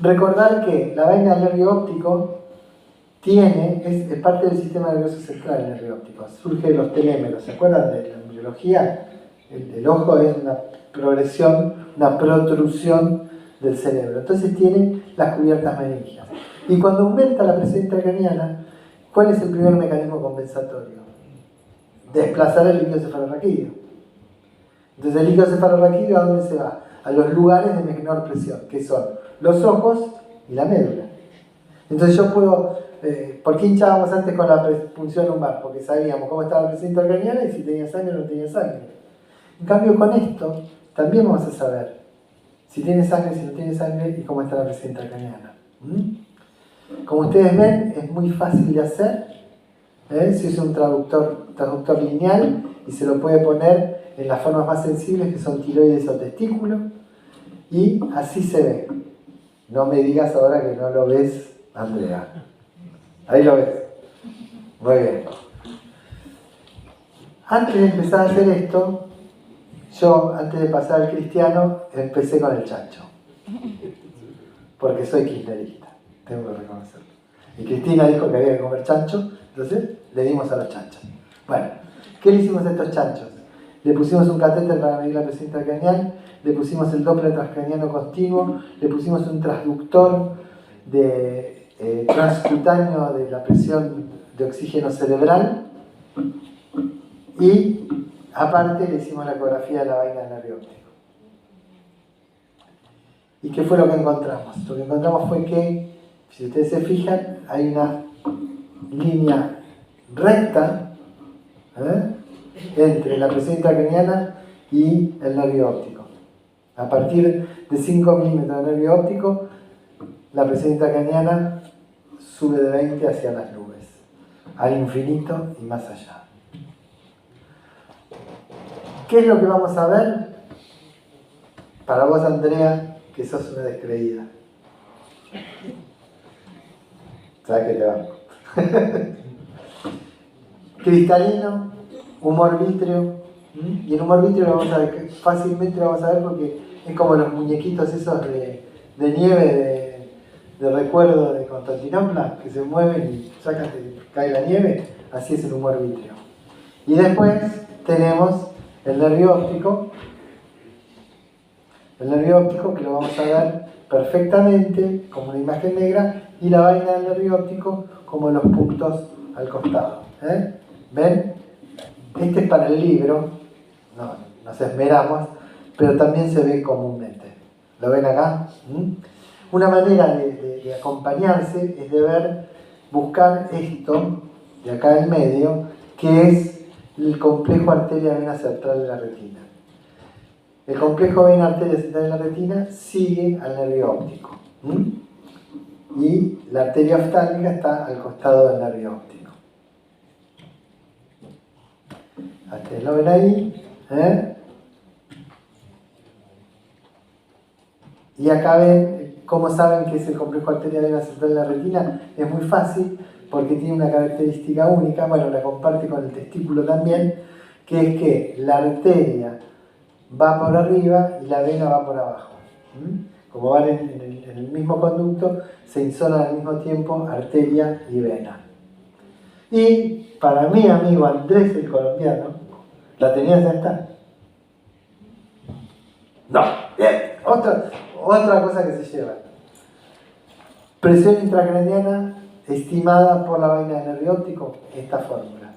Recordar que la vaina del nervio óptico es parte del sistema nervioso central, el nervio óptico. Surge de los telémeros. ¿Se acuerdan de la embriología? El ojo es una progresión, una protrusión del cerebro. Entonces tiene las cubiertas meningias. Y cuando aumenta la presión intracraniana, ¿cuál es el primer mecanismo compensatorio? Desplazar el líquido cefalorraquídeo. Entonces el líquido cefalorraquídeo, ¿a dónde se va? A los lugares de menor presión, que son los ojos y la médula. Entonces yo puedo... ¿por qué hinchábamos antes con la punción lumbar? Porque sabíamos cómo estaba la presión intracraniana y si tenía sangre o no tenía sangre. En cambio con esto también vamos a saber si tiene sangre, si no tiene sangre y cómo está la presión intracraniana. Como ustedes ven, es muy fácil de hacer. Se usa un traductor lineal y se lo puede poner en las formas más sensibles, que son tiroides o testículo, y así se ve. No me digas ahora que no lo ves, Andrea. Ahí lo ves. Muy bien. Antes de empezar a hacer esto, yo, antes de pasar al cristiano, empecé con el chancho. Porque soy kirchnerista, tengo que reconocerlo. Y Cristina dijo que había que comer chancho, entonces le dimos a los chanchos. Bueno, ¿qué le hicimos a estos chanchos? Le pusimos un catéter para medir la presión intracranial, le pusimos el Doppler transcraniano continuo, le pusimos un transductor transcutáneo de la presión de oxígeno cerebral y aparte le hicimos la ecografía de la vaina del nervio óptico. ¿Y qué fue lo que encontramos? Lo que encontramos fue que, si ustedes se fijan, hay una línea recta entre la presión intracraniana y el nervio óptico. A partir de 5 milímetros de nervio óptico, la presión intracraniana sube de 20 hacia las nubes, al infinito y más allá. ¿Qué es lo que vamos a ver? Para vos, Andrea, que sos una descreída. ¿Sabes qué te banco? Cristalino, humor vítreo. Y el humor vítreo lo vamos a ver, fácilmente lo vamos a ver porque es como los muñequitos esos de nieve de recuerdo de Constantinopla, que se mueven y sacan que cae la nieve. Así es el humor vítreo. Y después tenemos el nervio óptico. El nervio óptico que lo vamos a ver perfectamente como una imagen negra y la vaina del nervio óptico como los puntos al costado. ¿Ven? Este es para el libro, no nos esmeramos, pero también se ve comúnmente. ¿Lo ven acá? Una manera de acompañarse es de buscar esto de acá en medio, que es el complejo arteria vena central de la retina. el complejo vena arteria central en la retina sigue al nervio óptico. Y la arteria oftálmica está al costado del nervio óptico. Ustedes lo ven ahí. Y acá ven cómo saben que es el complejo arteria vena central en la retina. Es muy fácil porque tiene una característica única, bueno, la comparte con el testículo también, que es que la arteria va por arriba y la vena va por abajo. Como van en el mismo conducto, se insonan al mismo tiempo arteria y vena. Y para mi amigo Andrés el colombiano, ¿la tenías ya está? No, bien, otra cosa que se lleva. Presión intracraniana estimada por la vaina del nervio óptico, esta fórmula.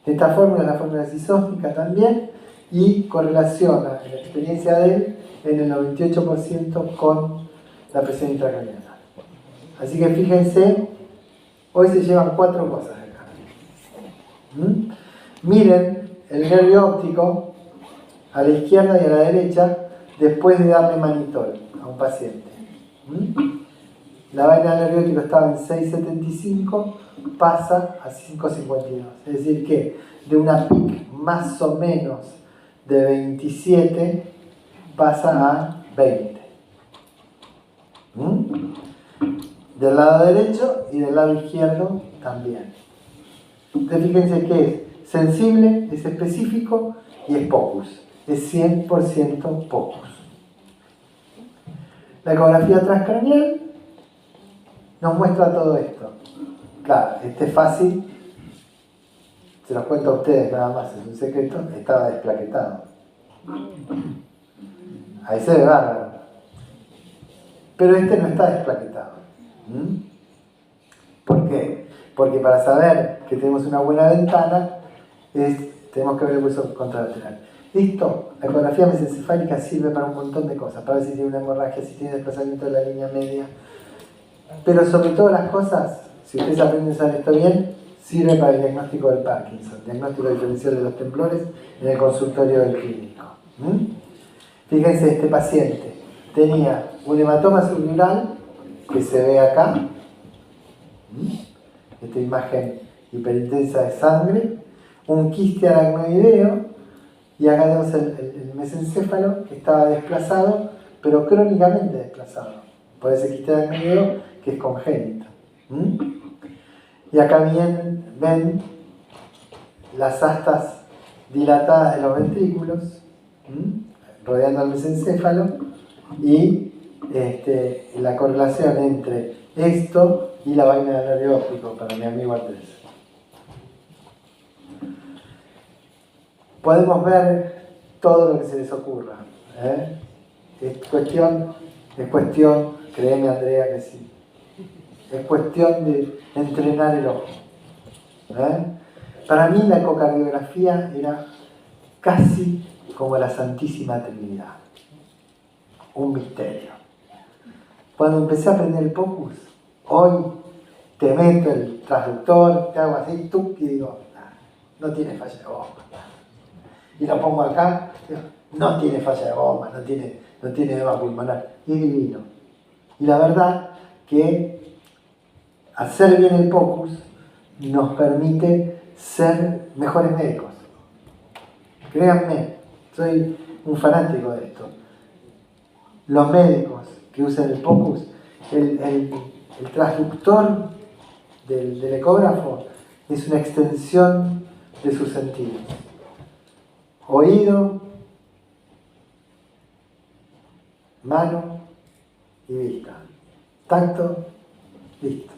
Esta fórmula es la fórmula sisósmica también y correlaciona en la experiencia de él en el 98% con la presión intracraniana. Así que fíjense, hoy se llevan 4 cosas acá. Miren el nervio óptico a la izquierda y a la derecha después de darle manitol a un paciente. La vaina del nervio óptico estaba en 6,75, pasa a 5,52. Es decir que de una PIC más o menos de 27 pasa a 20. Del lado derecho y del lado izquierdo también. Entonces fíjense que es sensible, es específico y es POCUS. Es 100% POCUS. La ecografía transcranial nos muestra todo esto. Claro, este es fácil, se los cuento a ustedes nada más, es un secreto, estaba desplaquetado. Ahí se ve bárbaro. Pero este no está desplaquetado. ¿Por qué? Porque para saber que tenemos una buena ventana, tenemos que ver el hueso contralateral. Listo, la ecografía mesencefálica sirve para un montón de cosas, para ver si tiene una hemorragia, si tiene desplazamiento de la línea media. Pero sobre todas las cosas, si ustedes aprenden a usar esto bien, sirve para el diagnóstico del Parkinson, diagnóstico diferencial de los temblores en el consultorio del clínico. Fíjense, este paciente tenía un hematoma subdural que se ve acá, esta imagen hiperintensa de sangre, un quiste aracnoideo, y acá tenemos el mesencéfalo que estaba desplazado, pero crónicamente desplazado por ese quiste aracnoideo que es congénito. Y acá bien ven las astas dilatadas de los ventrículos, rodeando al mesencéfalo, y la correlación entre esto y la vaina del nervio óptico para mi amigo Andrés. Podemos ver todo lo que se les ocurra. Es cuestión, créeme Andrea que sí. Es cuestión de entrenar el ojo. Para mí la ecocardiografía era casi como la Santísima Trinidad. Un misterio. Cuando empecé a aprender el POCUS, hoy te meto el transductor, te hago así, tú, y digo, no tiene falla de goma. Y lo pongo acá, no tiene falla de goma, no tiene edema pulmonar. Y es divino. Y la verdad que hacer bien el POCUS nos permite ser mejores médicos. Créanme, soy un fanático de esto. Los médicos que usan el POCUS, el transductor del ecógrafo es una extensión de sus sentidos. Oído, mano y vista. Tacto, listo.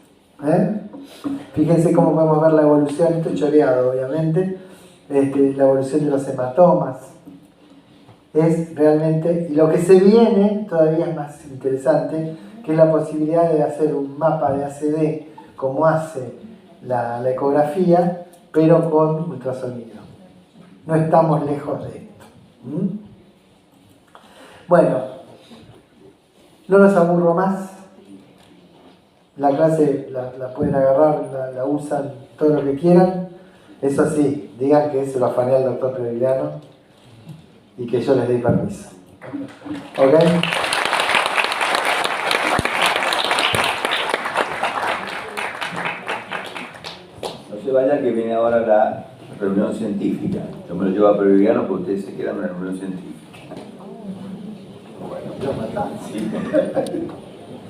Fíjense cómo podemos ver la evolución, esto es choreado obviamente, la evolución de los hematomas. Es realmente, y lo que se viene todavía es más interesante, que es la posibilidad de hacer un mapa de ACD como hace la ecografía, pero con ultrasonido. No estamos lejos de esto. Bueno, no los aburro más. La clase la pueden agarrar, la usan todo lo que quieran. Eso sí, digan que se lo afané al doctor Previliano. y que yo les dé permiso. ¿Ok? No se vaya que viene ahora la reunión científica. Yo me lo llevo a Peruviano porque ustedes se quedan en la reunión científica. Yo mataba. Sí.